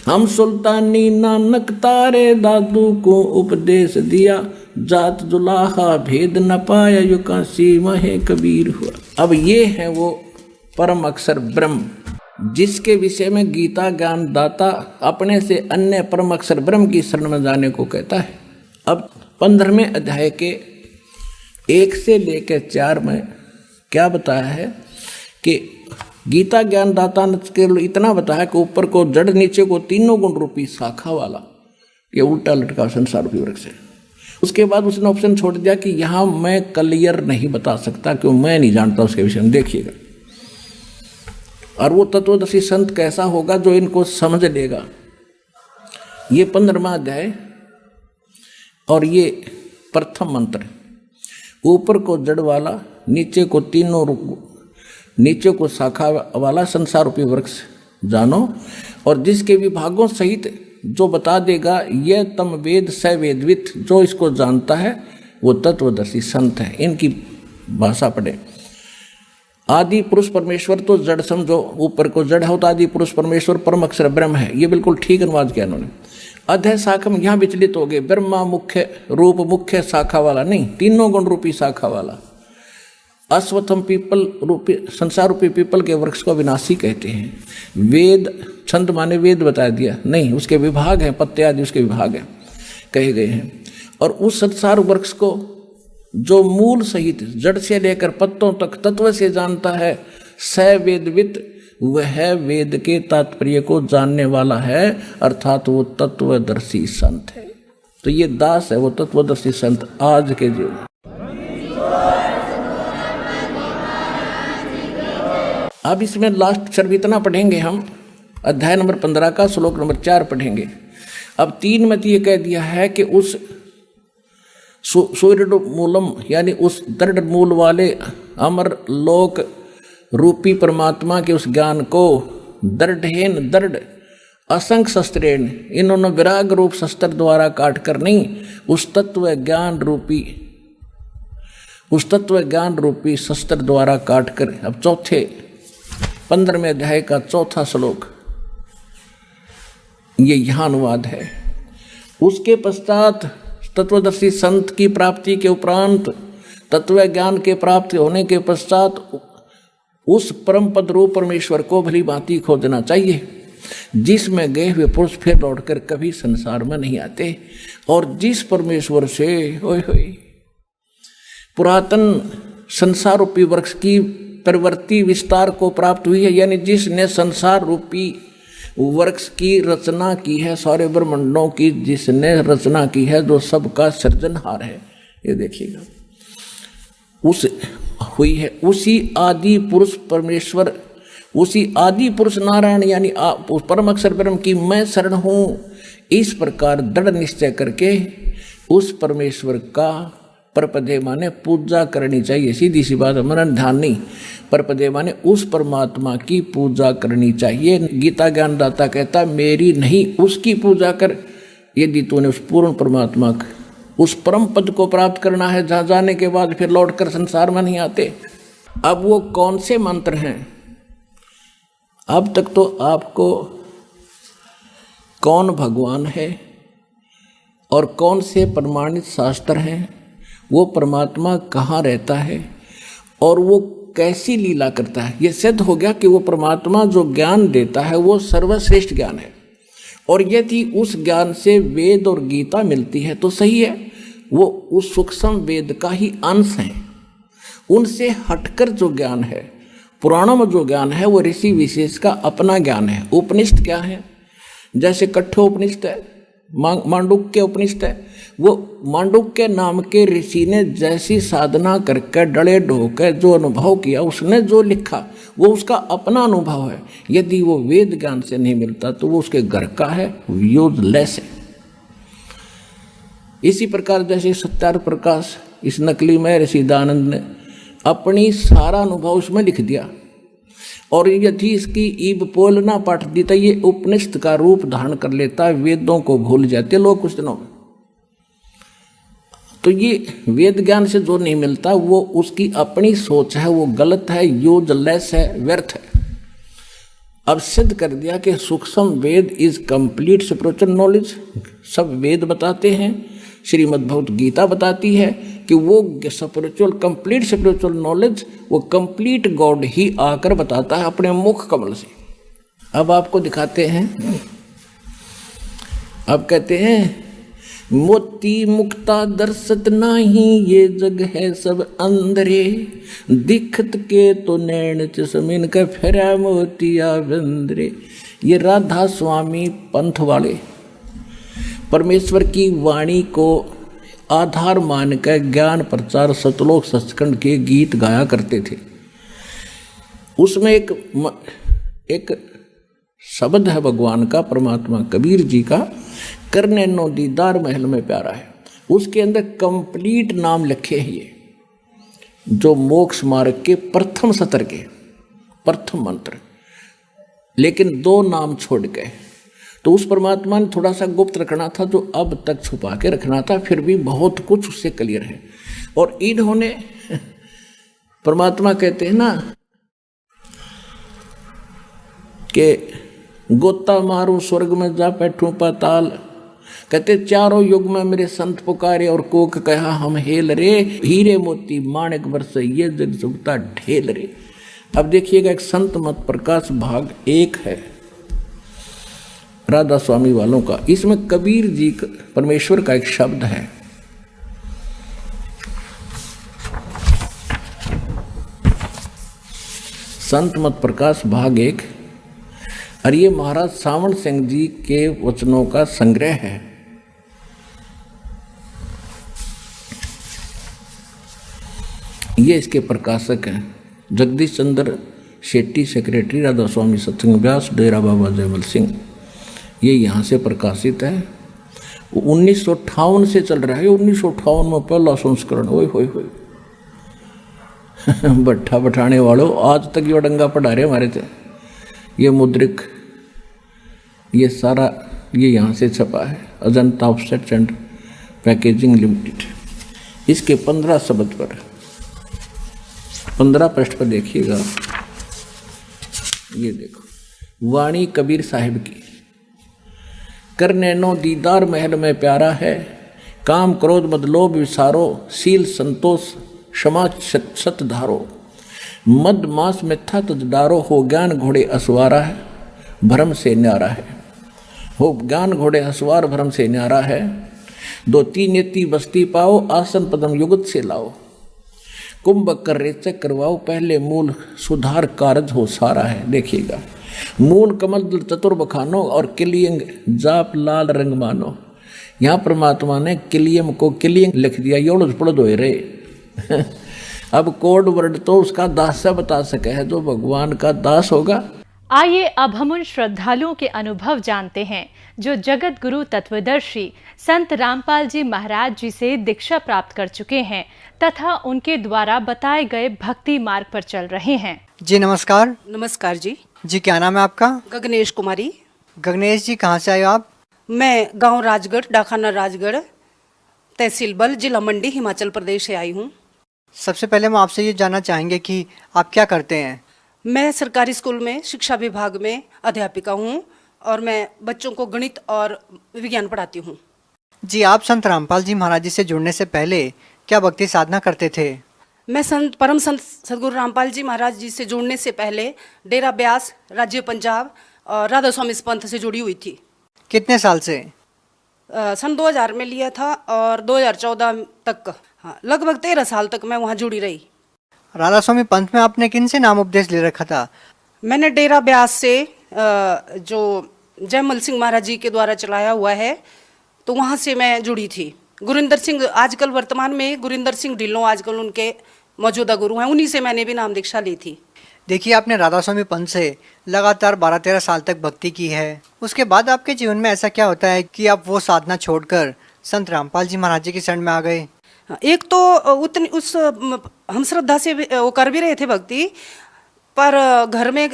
हम सुल्तानी नानक तारे, दादू को उपदेश दिया, जात जुलाहा भेद न पाया, यु काशी महे कबीर हुआ। अब ये है वो परम अक्षर ब्रह्म, जिसके विषय में गीता ज्ञान दाता अपने से अन्य परम अक्षर ब्रह्म की शरण में जाने को कहता है। अब 15वें अध्याय के 1 से लेकर 4 में क्या बताया है कि गीता ज्ञान दाता ने केवल इतना बताया कि ऊपर को जड़ नीचे को तीनों गुण रूपी शाखा वाला ये उल्टा लटका संसार रूपी वृक्ष है। उसके बाद उसने ऑप्शन छोड़ दिया कि यहाँ मैं क्लियर नहीं बता सकता क्यों, मैं नहीं जानता उसके विषय में, देखिएगा। और वो तत्वदर्शी संत कैसा होगा जो इनको समझ लेगा। ये 15वां अध्याय और ये प्रथम मंत्र, ऊपर को जड़ वाला, नीचे को तीनों नीचे को शाखा वाला संसार रूपी वृक्ष जानो, और जिसके विभागों सहित जो बता देगा यह तम वेद स वेदवित, जो इसको जानता है वो तत्वदर्शी संत है। इनकी भाषा पढ़े। आदि पुरुष परमेश्वर तो जड़ समझो, ऊपर को जड़ होता आदि पुरुष परमेश्वर परम अक्षर ब्रह्म है, ये बिल्कुल ठीक अनुवाद किया उन्होंने। अध्याय शाखा में यहाँ विचलित हो गए, ब्रह्मा मुख्य रूप मुख्य शाखा वाला नहीं, तीनों गुण रूपी शाखा वाला। अश्वत्थम पीपल रूपी संसार रूपी पीपल के वृक्ष को विनाशी कहते हैं। वेद छंद माने वेद बता दिया नहीं, उसके विभाग हैं, पत्ते आदि उसके विभाग हैं कहे गए हैं। और उस संसार वृक्ष को जो मूल सहित जड़ से लेकर पत्तों तक तत्व से जानता है, स वेदवित, वह वेद के तात्पर्य को जानने वाला है, अर्थात वो तत्वदर्शी संत है। तो ये दास है वो तत्वदर्शी संत आज के जीवन। अब इसमें लास्ट अक्षर भी इतना पढ़ेंगे हम, अध्याय नंबर 15 का श्लोक नंबर 4 पढ़ेंगे। अब 3 में तो ये कह दिया है कि उस सूर्य मूलम यानी उस दृढ़ मूल वाले अमर लोक रूपी परमात्मा के उस ज्ञान को दृढ़ेन दृढ़ असंख्य शस्त्रेण, इन्होंने विराग रूप शस्त्र द्वारा काट कर नहीं, उस तत्व ज्ञान रूपी शस्त्र द्वारा काट कर। अब चौथे 15वें अध्याय का चौथा श्लोक ये यहाँ अनुवाद है। उसके पश्चात तत्वदर्शी संत की प्राप्ति के उपरांत, तत्व ज्ञान के प्राप्त होने के पश्चात उस परम पद रूप परमेश्वर को भली भांति खोजना चाहिए, जिसमें गए हुए पुरुष फिर लौटकर कभी संसार में नहीं आते, और जिस परमेश्वर से पुरातन संसार रूपी वृक्ष की प्रवृत्ति विस्तार को प्राप्त हुई है, यानी जिसने संसार रूपी वृक्ष की रचना की है, सारे ब्रह्मांडों की जिसने रचना की है, जो सबका सृजनहार है, ये देखिएगा, उस हुई है। उसी आदि पुरुष परमेश्वर, उसी आदि पुरुष नारायण यानी परम अक्षर ब्रह्म की मैं शरण हूँ, इस प्रकार दृढ़ निश्चय करके उस परमेश्वर का परपदे माने पूजा करनी चाहिए। सीधी सी बात है, मनन ध्यान नहीं, परपदे माने उस परमात्मा की पूजा करनी चाहिए। गीता ज्ञानदाता कहता मेरी नहीं उसकी पूजा कर, यदि तूने उस पूर्ण परमात्मा उस परम पद को प्राप्त करना है, जहाँ जाने के बाद फिर लौटकर संसार में नहीं आते। अब वो कौन से मंत्र हैं? अब तक तो आपको कौन भगवान है और कौन से प्रमाणित शास्त्र हैं, वो परमात्मा कहाँ रहता है और वो कैसी लीला करता है, ये सिद्ध हो गया कि वो परमात्मा जो ज्ञान देता है वो सर्वश्रेष्ठ ज्ञान है। और यदि उस ज्ञान से वेद और गीता मिलती है तो सही है, वो उस सूक्ष्म वेद का ही अंश है। उनसे हटकर जो ज्ञान है, पुराणों में जो ज्ञान है, वो ऋषि विशेष का अपना ज्ञान है। उपनिषद क्या है? जैसे कठोपनिषद है, मांडुक्य उपनिषद है, वो मांडुक्य नाम के ऋषि ने जैसी साधना करके डले ढोकर जो अनुभव किया, उसने जो लिखा वो उसका अपना अनुभव है। यदि वो वेद ज्ञान से नहीं मिलता तो वो उसके घर का है, यूजलेस है। इसी प्रकार जैसे सत्यार्थ प्रकाश इस नकली में ऋषि दानंद ने अपनी सारा अनुभव उसमें लिख दिया, और यदि इसकी ईब पोल ना पटती तो ये उपनिषद का रूप धारण कर लेता, वेदों को भूल जाते लोग कुछ दिनों में। तो ये वेद ज्ञान से जो नहीं मिलता वो उसकी अपनी सोच है, वो गलत है, यूजलेस है, व्यर्थ है। अब सिद्ध कर दिया कि सूक्ष्म वेद इज कंप्लीट स्पिरिचुअल नॉलेज। सब वेद बताते हैं, श्रीमद् भगवत गीता बताती है कि वो स्पिरिचुअल कंप्लीट स्पिरिचुअल नॉलेज वो कंप्लीट गॉड ही आकर बताता है अपने मुख कमल से। अब आपको दिखाते हैं, अब कहते हैं मोती मुक्ता दर्शत नाही, ये जग है सब अंधरे, दिखत के तो नैन चश्मिन का फेरा मोतिया बंदरे। ये राधा स्वामी पंथ वाले परमेश्वर की वाणी को आधार मानकर ज्ञान प्रचार सतलोक सचखंड के गीत गाया करते थे। उसमें एक शब्द है भगवान का, परमात्मा कबीर जी का, करने नो दीदार महल में प्यारा है। उसके अंदर कंप्लीट नाम लिखे हैं ये, जो मोक्ष मार्ग के प्रथम सत्र के प्रथम मंत्र, लेकिन 2 नाम छोड़ गए। तो उस परमात्मा ने थोड़ा सा गुप्त रखना था, जो अब तक छुपा के रखना था, फिर भी बहुत कुछ उससे क्लियर है। और इन्होंने परमात्मा कहते हैं ना कि गोता मारू स्वर्ग में जा बैठूं पाताल, कहते चारों युग में मेरे संत पुकारे और कोक कहा हम हेल रे, हीरे मोती माणिक बरसे ये जग जुगता ढेल रे। अब देखिएगा एक संत मत प्रकाश भाग 1 है राधा स्वामी वालों का, इसमें कबीर जी परमेश्वर का एक शब्द है। संत मत प्रकाश भाग 1, और ये महाराज सावण सिंह जी के वचनों का संग्रह है। ये इसके प्रकाशक हैं जगदीश चंद्र शेट्टी, सेक्रेटरी राधा स्वामी सत्संग व्यास, डेरा बाबा जयमल सिंह। ये यहाँ से प्रकाशित है। 1958 से चल रहा है। 1958 में पहला संस्करण। ओए होए होए भट्ठा बैठाने वालों, आज तक ये डंगा पढ़ा रहे हमारे थे। ये मुद्रिक, ये सारा ये यहाँ से छपा है, Ajanta offset and packaging limited. इसके 15 शब्द पर 15 पृष्ठ पर देखिएगा, ये देखो, वाणी कबीर साहिब की। करने नो दीदार महल में प्यारा है, काम क्रोध मद लोभ विसारो, शील संतोष क्षमा सत धारो, मद मास मिथ्या तज डारो, हो ज्ञान घोड़े असवारा है, भ्रम से न्यारा है। हो ज्ञान घोड़े असवार भ्रम से न्यारा है, 2 नेति बस्ती पाओ, आसन पदम युगत से लाओ, कुंभ कर रेचक करवाओ, पहले मूल सुधार कारज हो सारा है। देखिएगा, मूल कमल चतुर बखानो और किलियंग जाप लाल रंग मानो। यहाँ परमात्मा ने किलियम को किलियंग लिख दिया, योड़ पड़द हो रहे। अब कोड वर्ड तो उसका दास से बता सके है, जो भगवान का दास होगा। आइए अब हम उन श्रद्धालुओं के अनुभव जानते हैं जो जगत गुरु तत्वदर्शी संत रामपाल जी महाराज जी से दीक्षा प्राप्त कर चुके हैं तथा उनके द्वारा बताए गए भक्ति मार्ग पर चल रहे हैं। जी नमस्कार। नमस्कार जी। जी क्या नाम है आपका? गगनेश कुमारी। गगनेश जी कहाँ से आए हो आप? मैं गांव राजगढ़, डाखाना राजगढ़, तहसील बल, जिला मंडी, हिमाचल प्रदेश से आई हूँ। सबसे पहले हम आपसे ये जानना चाहेंगे कि आप क्या करते हैं? मैं सरकारी स्कूल में शिक्षा विभाग में अध्यापिका हूँ और मैं बच्चों को गणित और विज्ञान पढ़ाती हूँ। जी आप संत रामपाल जी महाराज जी से जुड़ने से पहले क्या भक्ति साधना करते थे? मैं परम संत सदगुरु रामपाल जी महाराज जी से जुड़ने से पहले डेरा ब्यास, राज्य पंजाब और राधा स्वामी पंथ से जुड़ी हुई थी। कितने साल से? सन 2000 में लिया था और 2014 तक, हाँ, लगभग 13 साल तक मैं वहाँ जुड़ी रही। राधा स्वामी पंथ में आपने किन से नाम उपदेश ले रखा था? मैंने डेरा ब्यास से जो जयमल सिंह महाराज जी के द्वारा चलाया हुआ है, तो वहाँ से मैं जुड़ी थी। गुरिंदर सिंह, आजकल वर्तमान में गुरिंदर सिंह ढिल्लों आजकल उनके मौजूदा गुरु हैं, उन्हीं से मैंने भी नाम दीक्षा ली थी। देखिए आपने राधा स्वामी पंथ से लगातार 12-13 साल तक भक्ति की है, उसके बाद आपके जीवन में ऐसा क्या होता है कि आप वो साधना छोड़कर संत रामपाल जी महाराज जी की शरण में आ गए? एक तो उतनी हम श्रद्धा से वो कर भी रहे थे भक्ति, पर घर में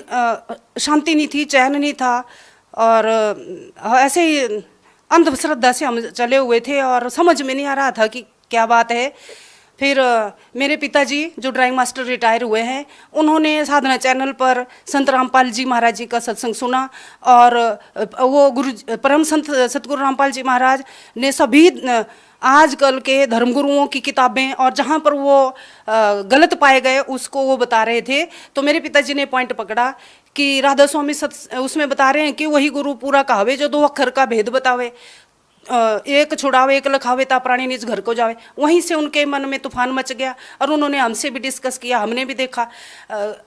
शांति नहीं थी, चैन नहीं था, और ऐसे ही अंधश्रद्धा से हम चले हुए थे और समझ में नहीं आ रहा था कि क्या बात है। फिर मेरे पिताजी जो ड्राइंग मास्टर रिटायर हुए हैं, उन्होंने साधना चैनल पर संत रामपाल जी महाराज जी का सत्संग सुना, और वो परम संत सतगुरु रामपाल जी महाराज ने सभी आजकल के धर्मगुरुओं की किताबें और जहाँ पर वो गलत पाए गए उसको वो बता रहे थे। तो मेरे पिताजी ने पॉइंट पकड़ा कि राधा स्वामी उसमें बता रहे हैं कि वही गुरु पूरा कहावे जो 2 अक्षर का भेद बतावे, एक छुड़ावे एक लखावे ता प्राणी निज घर को जावे। वहीं से उनके मन में तूफान मच गया और उन्होंने हमसे भी डिस्कस किया, हमने भी देखा।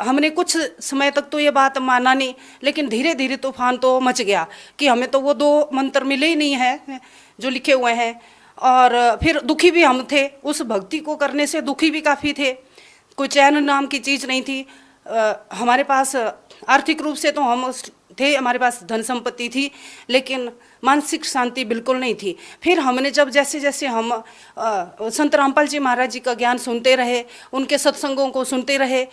हमने कुछ समय तक तो ये बात माना नहीं, लेकिन धीरे धीरे तूफान तो मच गया कि हमें तो वो 2 मंत्र मिले ही नहीं हैं जो लिखे हुए हैं। और फिर दुखी भी हम थे, उस भक्ति को करने से दुखी भी काफ़ी थे। कोई चैन नाम की चीज़ नहीं थी हमारे पास। आर्थिक रूप से तो हम थे, हमारे पास धन संपत्ति थी, लेकिन मानसिक शांति बिल्कुल नहीं थी। फिर हमने जब जैसे जैसे हम संत रामपाल जी महाराज जी का ज्ञान सुनते रहे, उनके सत्संगों को सुनते रहे,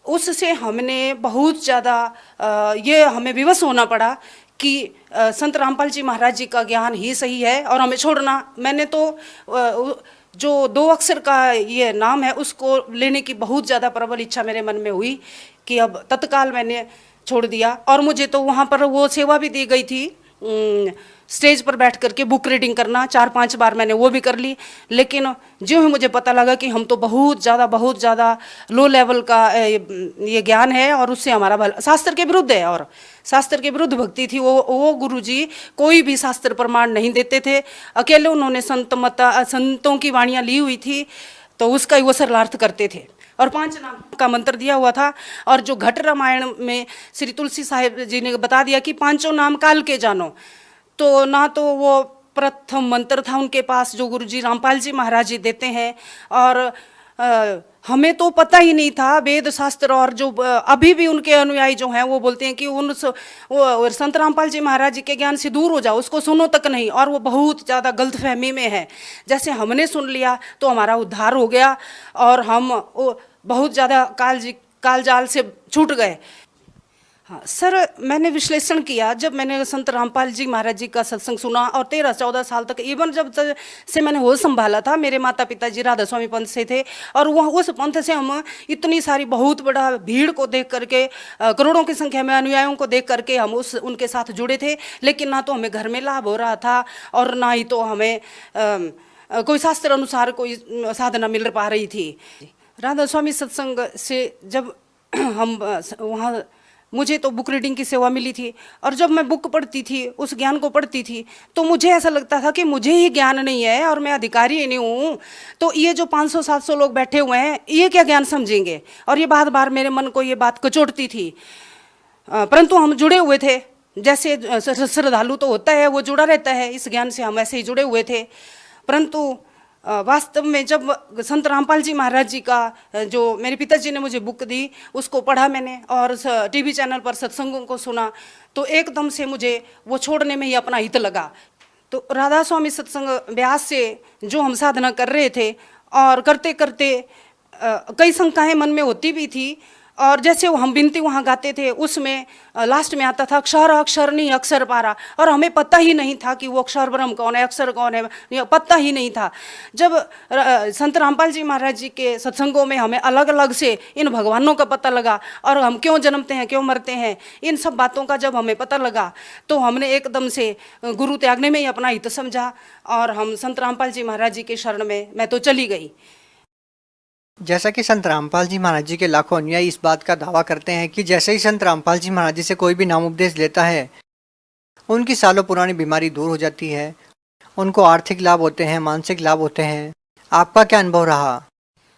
उससे हमने बहुत ज़्यादा ये हमें विवश होना पड़ा कि संत रामपाल जी महाराज जी का ज्ञान ही सही है और हमें छोड़ना। मैंने तो जो 2 अक्षर का ये नाम है उसको लेने की बहुत ज़्यादा प्रबल इच्छा मेरे मन में हुई कि अब तत्काल मैंने छोड़ दिया। और मुझे तो वहाँ पर वो सेवा भी दी गई थी, स्टेज पर बैठ करके बुक रीडिंग करना, 4-5 बार मैंने वो भी कर ली। लेकिन जो ही मुझे पता लगा कि हम तो बहुत ज़्यादा लो लेवल का ये ज्ञान है और उससे हमारा भला, शास्त्र के विरुद्ध है और शास्त्र के विरुद्ध भक्ति थी। वो गुरुजी कोई भी शास्त्र प्रमाण नहीं देते थे, अकेले उन्होंने संतों की वाणियाँ ली हुई थी तो उसका ही वो सरलार्थ करते थे। और 5 नाम का मंत्र दिया हुआ था, और जो घट रामायण में श्री तुलसी साहिब जी ने बता दिया कि 5 नाम काल के जानो, तो ना तो वो प्रथम मंत्र था उनके पास जो गुरुजी रामपाल जी महाराज जी देते हैं, और हमें तो पता ही नहीं था वेद शास्त्र। और जो अभी भी उनके अनुयायी जो हैं वो बोलते हैं कि वो संत रामपाल जी महाराज जी के ज्ञान से दूर हो जाओ, उसको सुनो तक नहीं। और वो बहुत ज़्यादा गलतफहमी में है। जैसे हमने सुन लिया तो हमारा उद्धार हो गया और हम बहुत ज़्यादा काल जाल से छूट गए। हाँ सर, मैंने विश्लेषण किया जब मैंने संत रामपाल जी महाराज जी का सत्संग सुना, और 13-14 साल तक इवन जब से मैंने होश संभाला था, मेरे माता पिता जी राधा स्वामी पंथ से थे, और वह उस पंथ से हम इतनी सारी बहुत बड़ा भीड़ को देख करके, करोड़ों की संख्या में अनुयायियों को देख करके हम उनके साथ जुड़े थे। लेकिन ना तो हमें घर में लाभ हो रहा था और ना ही तो हमें कोई शास्त्र अनुसार कोई साधना मिल पा रही थी। राधा स्वामी सत्संग से जब हम वहाँ, मुझे तो बुक रीडिंग की सेवा मिली थी, और जब मैं बुक पढ़ती थी, उस ज्ञान को पढ़ती थी, तो मुझे ऐसा लगता था कि मुझे ही ज्ञान नहीं है और मैं अधिकारी ही नहीं हूँ, तो ये जो 500-700 लोग बैठे हुए हैं ये क्या ज्ञान समझेंगे। और ये बार मेरे मन को ये बात कचोटती थी। परंतु हम जुड़े हुए थे, जैसे श्रद्धालु तो होता है वो जुड़ा रहता है इस ज्ञान से, हम ऐसे ही जुड़े हुए थे। परंतु वास्तव में जब संत रामपाल जी महाराज जी का जो मेरे पिताजी ने मुझे बुक दी उसको पढ़ा मैंने, और टीवी चैनल पर सत्संगों को सुना, तो एकदम से मुझे वो छोड़ने में ही अपना हित लगा। तो राधा स्वामी सत्संग ब्यास से जो हम साधना कर रहे थे, और करते करते कई शंकाएं मन में होती भी थी, और जैसे वो हम बिनती वहाँ गाते थे उसमें लास्ट में आता था अक्षर अक्षर नहीं अक्षर पारा, और हमें पता ही नहीं था कि वो अक्षर ब्रह्म कौन है, अक्षर कौन है, पता ही नहीं था। जब संत रामपाल जी महाराज जी के सत्संगों में हमें अलग अलग से इन भगवानों का पता लगा, और हम क्यों जन्मते हैं, क्यों मरते हैं, इन सब बातों का जब हमें पता लगा, तो हमने एकदम से गुरु त्यागने में ही अपना हित समझा, और हम संत रामपाल जी महाराज जी के शरण में मैं तो चली गई। जैसा कि संत रामपाल जी महाराज जी के लाखों अनुयायी इस बात का दावा करते हैं कि जैसे ही संत रामपाल जी महाराज जी से कोई भी नाम उपदेश लेता है, उनकी सालों पुरानी बीमारी दूर हो जाती है, उनको आर्थिक लाभ होते हैं, मानसिक लाभ होते हैं। आपका क्या अनुभव रहा?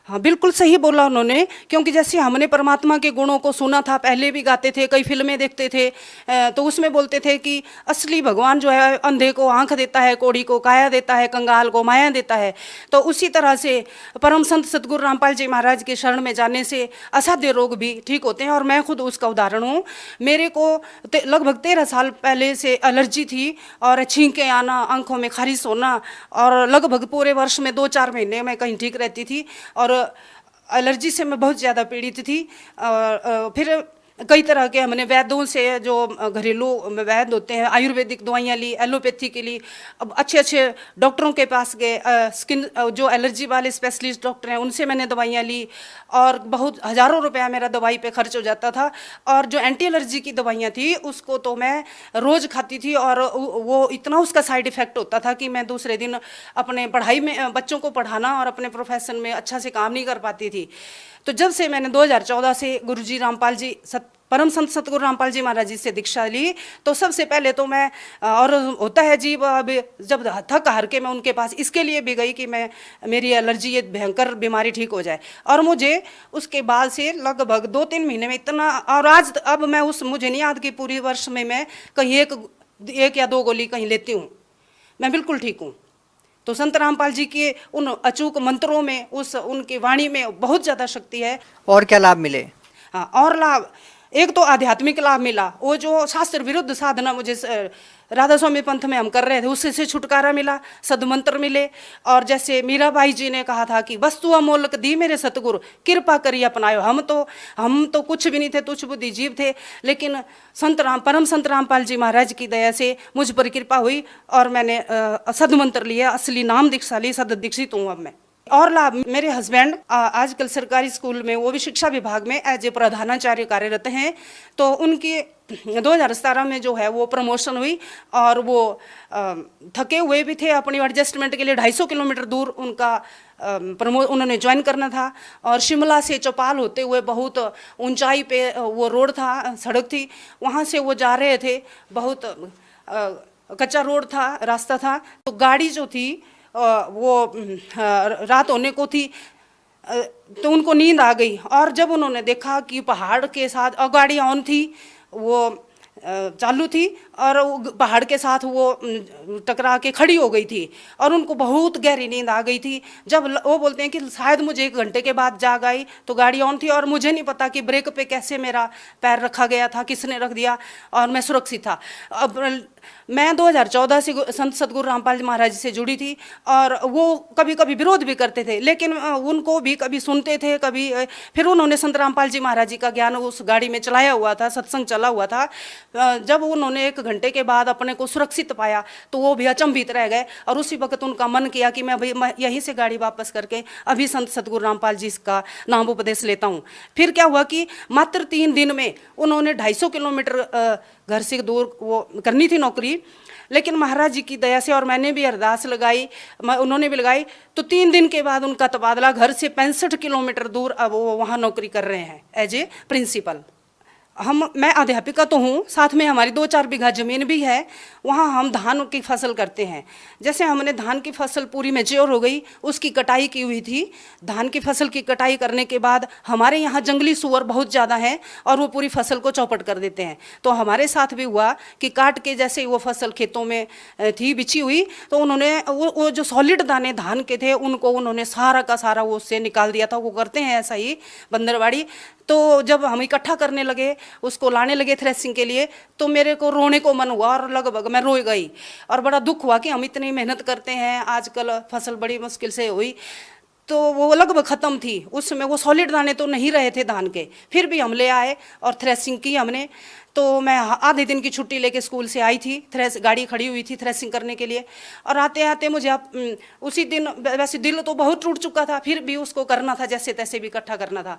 हाँ बिल्कुल सही बोला उन्होंने, क्योंकि जैसे हमने परमात्मा के गुणों को सुना था, पहले भी गाते थे, कई फिल्में देखते थे, तो उसमें बोलते थे कि असली भगवान जो है अंधे को आंख देता है, कोढ़ी को काया देता है, कंगाल को माया देता है। तो उसी तरह से परम संत सतगुरु रामपाल जी महाराज के शरण में जाने से असाध्य रोग भी ठीक होते हैं, और मैं खुद उसका उदाहरण हूँ। मेरे को लगभग 13 साल पहले से एलर्जी थी, और छींकें आना, आंखों में खारिश होना, और लगभग पूरे वर्ष में 2-4 महीने मैं कहीं ठीक रहती थी। और एलर्जी से मैं बहुत ज़्यादा पीड़ित थी। फिर कई तरह के हमने वैद्यों से, जो घरेलू वैद्य होते हैं, आयुर्वेदिक दवाइयाँ ली, एलोपैथी के लिए, अब अच्छे अच्छे डॉक्टरों के पास गए, स्किन जो एलर्जी वाले स्पेशलिस्ट डॉक्टर हैं उनसे मैंने दवाइयाँ ली, और बहुत हज़ारों रुपया मेरा दवाई पे खर्च हो जाता था। और जो एंटी एलर्जी की दवाइयाँ थी उसको तो मैं रोज़ खाती थी, और वो इतना उसका साइड इफ़ेक्ट होता था कि मैं दूसरे दिन अपने पढ़ाई में, बच्चों को पढ़ाना और अपने प्रोफेशन में अच्छा से काम नहीं कर पाती थी। तो जब से मैंने 2014 से गुरुजी रामपाल जी, परम संत सतगुरु रामपाल जी महाराज जी से दीक्षा ली, तो सबसे पहले तो मैं, और होता है जी, जब थक हार के मैं उनके पास इसके लिए भी गई कि मैं, मेरी एलर्जी, ये भयंकर बीमारी ठीक हो जाए। और मुझे उसके बाद से लगभग 2-3 महीने में इतना, और आज अब मैं मुझे नहीं याद कि पूरी वर्ष में मैं कहीं एक या 2 गोली कहीं लेती हूँ, मैं बिल्कुल ठीक हूँ। तो संत रामपाल जी के उन अचूक मंत्रों में, उनकी वाणी में बहुत ज़्यादा शक्ति है। और क्या लाभ मिले? हाँ, और लाभ, एक तो आध्यात्मिक लाभ मिला, वो जो शास्त्र विरुद्ध साधना मुझे राधा स्वामी पंथ में हम कर रहे थे उससे छुटकारा मिला, सदमंत्र मिले। और जैसे मीराबाई जी ने कहा था कि वस्तु अमोलक दी मेरे सतगुरु, कृपा करी अपनायो। हम तो कुछ भी नहीं थे, तुच्छ बुद्धि जीव थे, लेकिन परम संत रामपाल जी महाराज की दया से मुझ पर कृपा हुई और मैंने सदमंत्र लिया, असली नाम दीक्षा ली, सद दीक्षित हूँ अब मैं। और लाभ, मेरे हस्बैंड आजकल सरकारी स्कूल में, वो भी शिक्षा विभाग में एज ए प्रधानाचार्य कार्यरत हैं। तो उनकी 2017 में जो है वो प्रमोशन हुई, और वो थके हुए भी थे, अपनी एडजस्टमेंट के लिए 250 किलोमीटर दूर उनका उन्होंने ज्वाइन करना था। और शिमला से चौपाल होते हुए बहुत ऊंचाई पे वो रोड था, सड़क थी, वहाँ से वो जा रहे थे, बहुत कच्चा रोड था, रास्ता था। तो गाड़ी जो थी वो रात होने को थी, तो उनको नींद आ गई। और जब उन्होंने देखा कि पहाड़ के साथ, और गाड़ी ऑन थी, वो चालू थी, और पहाड़ के साथ वो टकरा के खड़ी हो गई थी, और उनको बहुत गहरी नींद आ गई थी। जब वो बोलते हैं कि शायद मुझे 1 घंटे के बाद जाग आई, तो गाड़ी ऑन थी, और मुझे नहीं पता कि ब्रेक पे कैसे मेरा पैर रखा गया था, किसने रख दिया, और मैं सुरक्षित था। अब मैं 2014 से संत सतगुरु रामपाल जी महाराज जी से जुड़ी थी, और वो कभी कभी विरोध भी करते थे, लेकिन उनको भी कभी सुनते थे, कभी। फिर उन्होंने संत रामपाल जी महाराज जी का ज्ञान उस गाड़ी में चलाया हुआ था, सत्संग चला हुआ था। जब उन्होंने 1 घंटे के बाद अपने को सुरक्षित पाया, तो वो भी अचंभित रह गए, और उसी वक्त उनका मन किया कि मैं यहीं से गाड़ी वापस करके अभी संत सतगुरु रामपाल जी का नाम उपदेश लेता हूँ। फिर क्या हुआ कि मात्र 3 दिन में उन्होंने 250 किलोमीटर घर से दूर वो करनी थी नौकरी, लेकिन महाराज जी की दया से, और मैंने भी अरदास लगाई, उन्होंने भी लगाई, तो 3 दिन के बाद उनका तबादला घर से 65 किलोमीटर दूर अब वो वहाँ नौकरी कर रहे हैं एज ए प्रिंसिपल। मैं अध्यापिका तो हूँ, साथ में हमारी 2-4 बीघा ज़मीन भी है, वहाँ हम धान की फसल करते हैं। जैसे हमने धान की फसल पूरी मैच्योर हो गई, उसकी कटाई की हुई थी। धान की फसल की कटाई करने के बाद हमारे यहाँ जंगली सूअर बहुत ज़्यादा हैं, और वो पूरी फसल को चौपट कर देते हैं। तो हमारे साथ भी हुआ कि काट के, जैसे वो फसल खेतों में थी बिछी हुई, तो उन्होंने वो जो सॉलिड दाने धान के थे उनको उन्होंने सारा का सारा वो उससे निकाल दिया था। वो करते हैं ऐसा ही बंदरवाड़ी। तो जब हम इकट्ठा करने लगे, उसको लाने लगे थ्रेसिंग के लिए, तो मेरे को रोने को मन हुआ, और लगभग मैं रोई गई, और बड़ा दुख हुआ कि हम इतनी मेहनत करते हैं, आजकल फसल बड़ी मुश्किल से हुई। तो वो लगभग ख़त्म थी, उसमें वो सॉलिड दाने तो नहीं रहे थे धान के, फिर भी हम ले आए और थ्रेसिंग की हमने। तो मैं आधे दिन की छुट्टी लेके स्कूल से आई थी, गाड़ी खड़ी हुई थी थ्रेसिंग करने के लिए, और आते आते मुझे उसी दिन, वैसे दिल तो बहुत टूट चुका था, फिर भी उसको करना था, जैसे तैसे भी इकट्ठा करना था।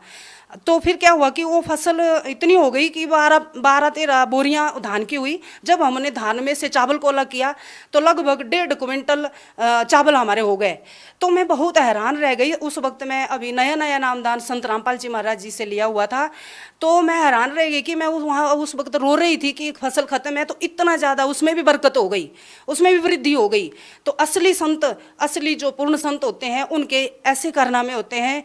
तो फिर क्या हुआ कि वो फसल इतनी हो गई कि 12-13 बोरियां धान की हुई। जब हमने धान में से चावल को अलग किया, तो लगभग 1.5 क्विंटल चावल हमारे हो गए। तो मैं बहुत हैरान रह गई। उस वक्त मैं अभी नया नामदान संत रामपाल जी महाराज जी से लिया हुआ था, तो मैं हैरान रह गई कि मैं वहाँ उस वक्त रो रही थी कि फसल खत्म है, तो इतना ज़्यादा उसमें भी बरकत हो गई, उसमें भी वृद्धि हो गई। तो असली संत, असली जो पूर्ण संत होते हैं, उनके ऐसे कारनामे होते हैं।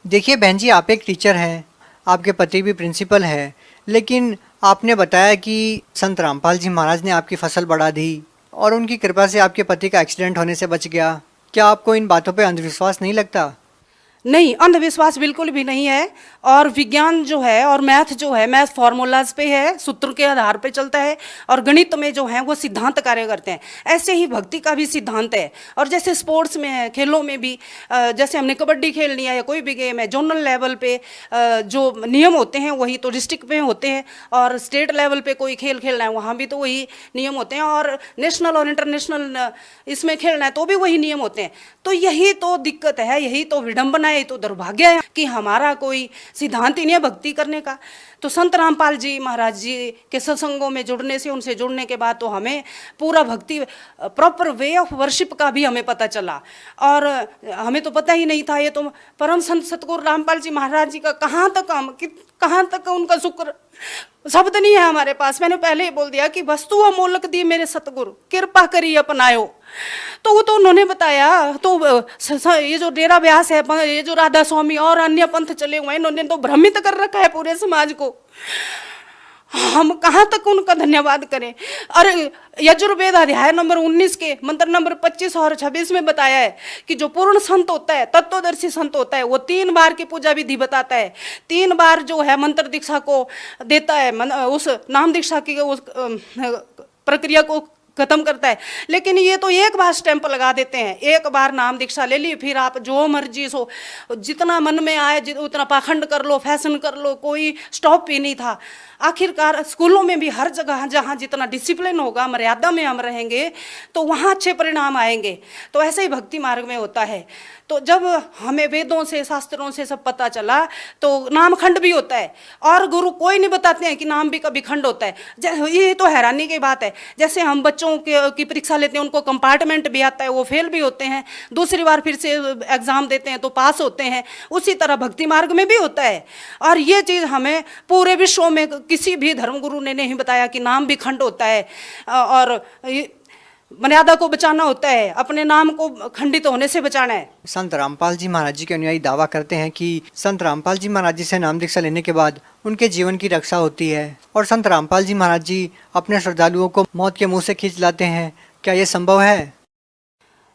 देखिए बहन जी, आप एक टीचर हैं, आपके पति भी प्रिंसिपल है, लेकिन आपने बताया कि संत रामपाल जी महाराज ने आपकी फसल बढ़ा दी, और उनकी कृपा से आपके पति का एक्सीडेंट होने से बच गया। क्या आपको इन बातों पे अंधविश्वास नहीं लगता? नहीं, अंधविश्वास बिल्कुल भी नहीं है। और विज्ञान जो है और मैथ जो है, मैथ फार्मूलाज पे है, सूत्र के आधार पे चलता है, और गणित में जो है वो सिद्धांत कार्य करते हैं। ऐसे ही भक्ति का भी सिद्धांत है। और जैसे स्पोर्ट्स में है, खेलों में भी, जैसे हमने कबड्डी खेलनी है या कोई भी गेम है, जोनल लेवल पे जो नियम होते हैं वही तो डिस्ट्रिक्ट में होते हैं, और स्टेट लेवल पे कोई खेल खेलना है वहाँ भी तो वही नियम होते हैं, और नेशनल और इंटरनेशनल इसमें खेलना है तो भी वही नियम होते हैं। तो यही तो दिक्कत है, यही तो विडंबना है, तो दुर्भाग्य है कि हमारा कोई सिद्धांत ही नहीं है भक्ति करने का। तो संत रामपाल जी महाराज जी के सत्संगों में जुड़ने से, उनसे जुड़ने के बाद तो हमें पूरा भक्ति प्रॉपर वे ऑफ वर्शिप का भी हमें पता चला। और हमें तो पता ही नहीं था, ये तो परम संत सतगुरु रामपाल जी महाराज जी का कहाँ तक उनका शुक्र, शब्द नहीं है हमारे पास। मैंने पहले ही बोल दिया कि वस्तु अमोलक दी मेरे सतगुरु, कृपा करी अपनायो। तो वो तो उन्होंने बताया। तो ये जो डेरा व्यास है, ये जो राधा स्वामी और अन्य पंथ चले हुए हैं, इन्होंने तो भ्रमित कर रखा है पूरे समाज को। हम कहाँ तक उनका धन्यवाद करें। अरे यजुर्वेद अध्याय नंबर 19 के मंत्र नंबर 25 और 26 में बताया है कि जो पूर्ण संत होता है, तत्वदर्शी संत होता है, वो 3 बार की पूजा विधि बताता है, 3 बार जो है मंत्र दीक्षा को देता है, उस नाम दीक्षा की उस प्रक्रिया को खत्म करता है। लेकिन ये तो एक बार स्टैंप लगा देते हैं, एक बार नाम दीक्षा ले ली, फिर आप जो मर्जी सो जितना मन में आए उतना पाखंड कर लो, फैशन कर लो, कोई स्टॉप ही नहीं था। आखिरकार स्कूलों में भी हर जगह जहाँ जितना डिसिप्लिन होगा, मर्यादा में हम रहेंगे तो वहाँ अच्छे परिणाम आएंगे। तो ऐसे ही भक्ति मार्ग में होता है। तो जब हमें वेदों से, शास्त्रों से सब पता चला तो नाम खंड भी होता है, और गुरु कोई नहीं बताते हैं कि नाम भी कभी खंड होता है। ये तो हैरानी की बात है। जैसे हम बच्चों की परीक्षा लेते हैं, उनको कंपार्टमेंट भी आता है, वो फेल भी होते हैं, दूसरी बार फिर से एग्जाम देते हैं तो पास होते हैं। उसी तरह भक्ति मार्ग में भी होता है। और ये चीज़ हमें पूरे विश्व में किसी भी धर्मगुरु ने नहीं बताया कि नाम भी खंड होता है, और मर्यादा को बचाना होता है, अपने नाम को खंडित होने से बचाना है। संत रामपाल जी महाराज जी के अनुयायी दावा करते हैं कि संत रामपाल जी महाराज जी से नाम दीक्षा लेने के बाद उनके जीवन की रक्षा होती है, और संत रामपाल जी महाराज जी अपने श्रद्धालुओं को मौत के मुंह से खींच लाते हैं। क्या ये संभव है?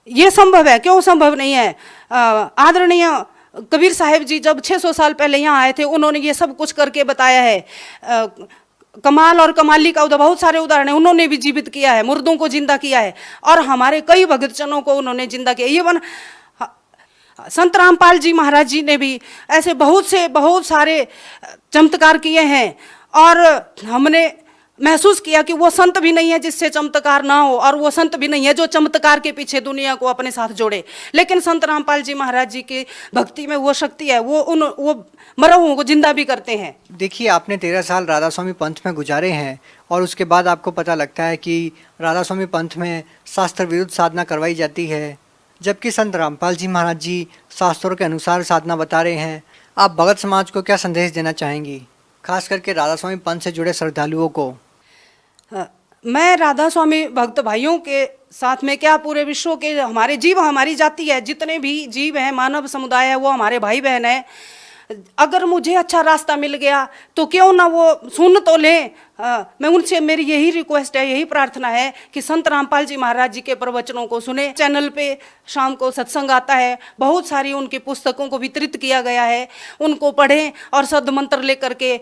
ये संभव है, क्यों संभव नहीं है। आदरणीय कबीर साहिब जी जब 600 साल पहले यहाँ आए थे, उन्होंने ये सब कुछ करके बताया है। कमाल और कमाली का बहुत सारे उदाहरण है, उन्होंने भी जीवित किया है, मुर्दों को जिंदा किया है, और हमारे कई भक्तजनों को उन्होंने जिंदा किया। इवन संत रामपाल जी महाराज जी ने भी ऐसे बहुत सारे चमत्कार किए हैं, और हमने महसूस किया कि वो संत भी नहीं है जिससे चमत्कार ना हो, और वो संत भी नहीं है जो चमत्कार के पीछे दुनिया को अपने साथ जोड़े। लेकिन संत रामपाल जी महाराज जी की भक्ति में वो शक्ति है, वो मरे हुओं को जिंदा भी करते हैं। देखिए, आपने 13 साल राधा स्वामी पंथ में गुजारे हैं, और उसके बाद आपको पता लगता है कि राधा स्वामी पंथ में शास्त्र विरुद्ध साधना करवाई जाती है, जबकि संत रामपाल जी महाराज जी शास्त्रों के अनुसार साधना बता रहे हैं। आप भगत समाज को क्या संदेश देना चाहेंगी, खास करके राधा स्वामी पंथ से जुड़े श्रद्धालुओं को? मैं राधा स्वामी भक्त भाइयों के साथ में क्या, पूरे विश्व के हमारे जीव, हमारी जाति है, जितने भी जीव हैं, मानव समुदाय है, वो हमारे भाई बहन है। अगर मुझे अच्छा रास्ता मिल गया तो क्यों ना वो सुन तो लें। मैं उनसे, मेरी यही रिक्वेस्ट है, यही प्रार्थना है कि संत रामपाल जी महाराज जी के प्रवचनों को सुने। चैनल पे शाम को सत्संग आता है, बहुत सारी उनकी पुस्तकों को वितरित किया गया है, उनको पढ़ें और सद्मंत्र लेकर के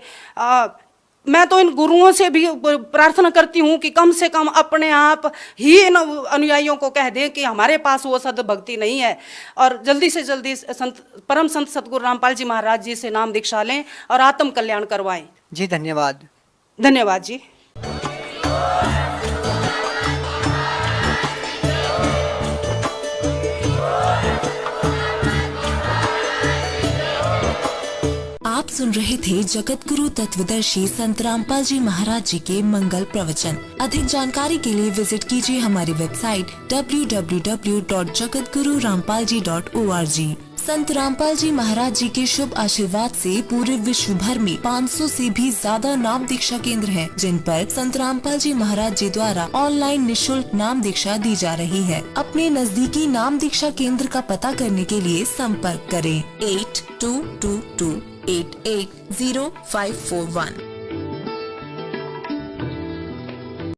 मैं तो इन गुरुओं से भी प्रार्थना करती हूँ कि कम से कम अपने आप ही इन अनुयायियों को कह दें कि हमारे पास वो सद भक्ति नहीं है, और जल्दी से जल्दी परम संत सतगुरु रामपाल जी महाराज जी से नाम दीक्षा लें और आत्म कल्याण करवाएं। जी धन्यवाद। धन्यवाद जी। आप सुन रहे थे जगत गुरु तत्वदर्शी संत रामपाल जी महाराज जी के मंगल प्रवचन। अधिक जानकारी के लिए विजिट कीजिए हमारी वेबसाइट www.jagatgururampalji.org। संत रामपाल जी महाराज जी के शुभ आशीर्वाद से पूरे विश्व भर में 500 से भी ज्यादा नाम दीक्षा केंद्र हैं, जिन पर संत रामपाल जी महाराज जी द्वारा ऑनलाइन निशुल्क नाम दीक्षा दी जा रही है। अपने नजदीकी नाम दीक्षा केंद्र का पता करने के लिए संपर्क करें 8222880541।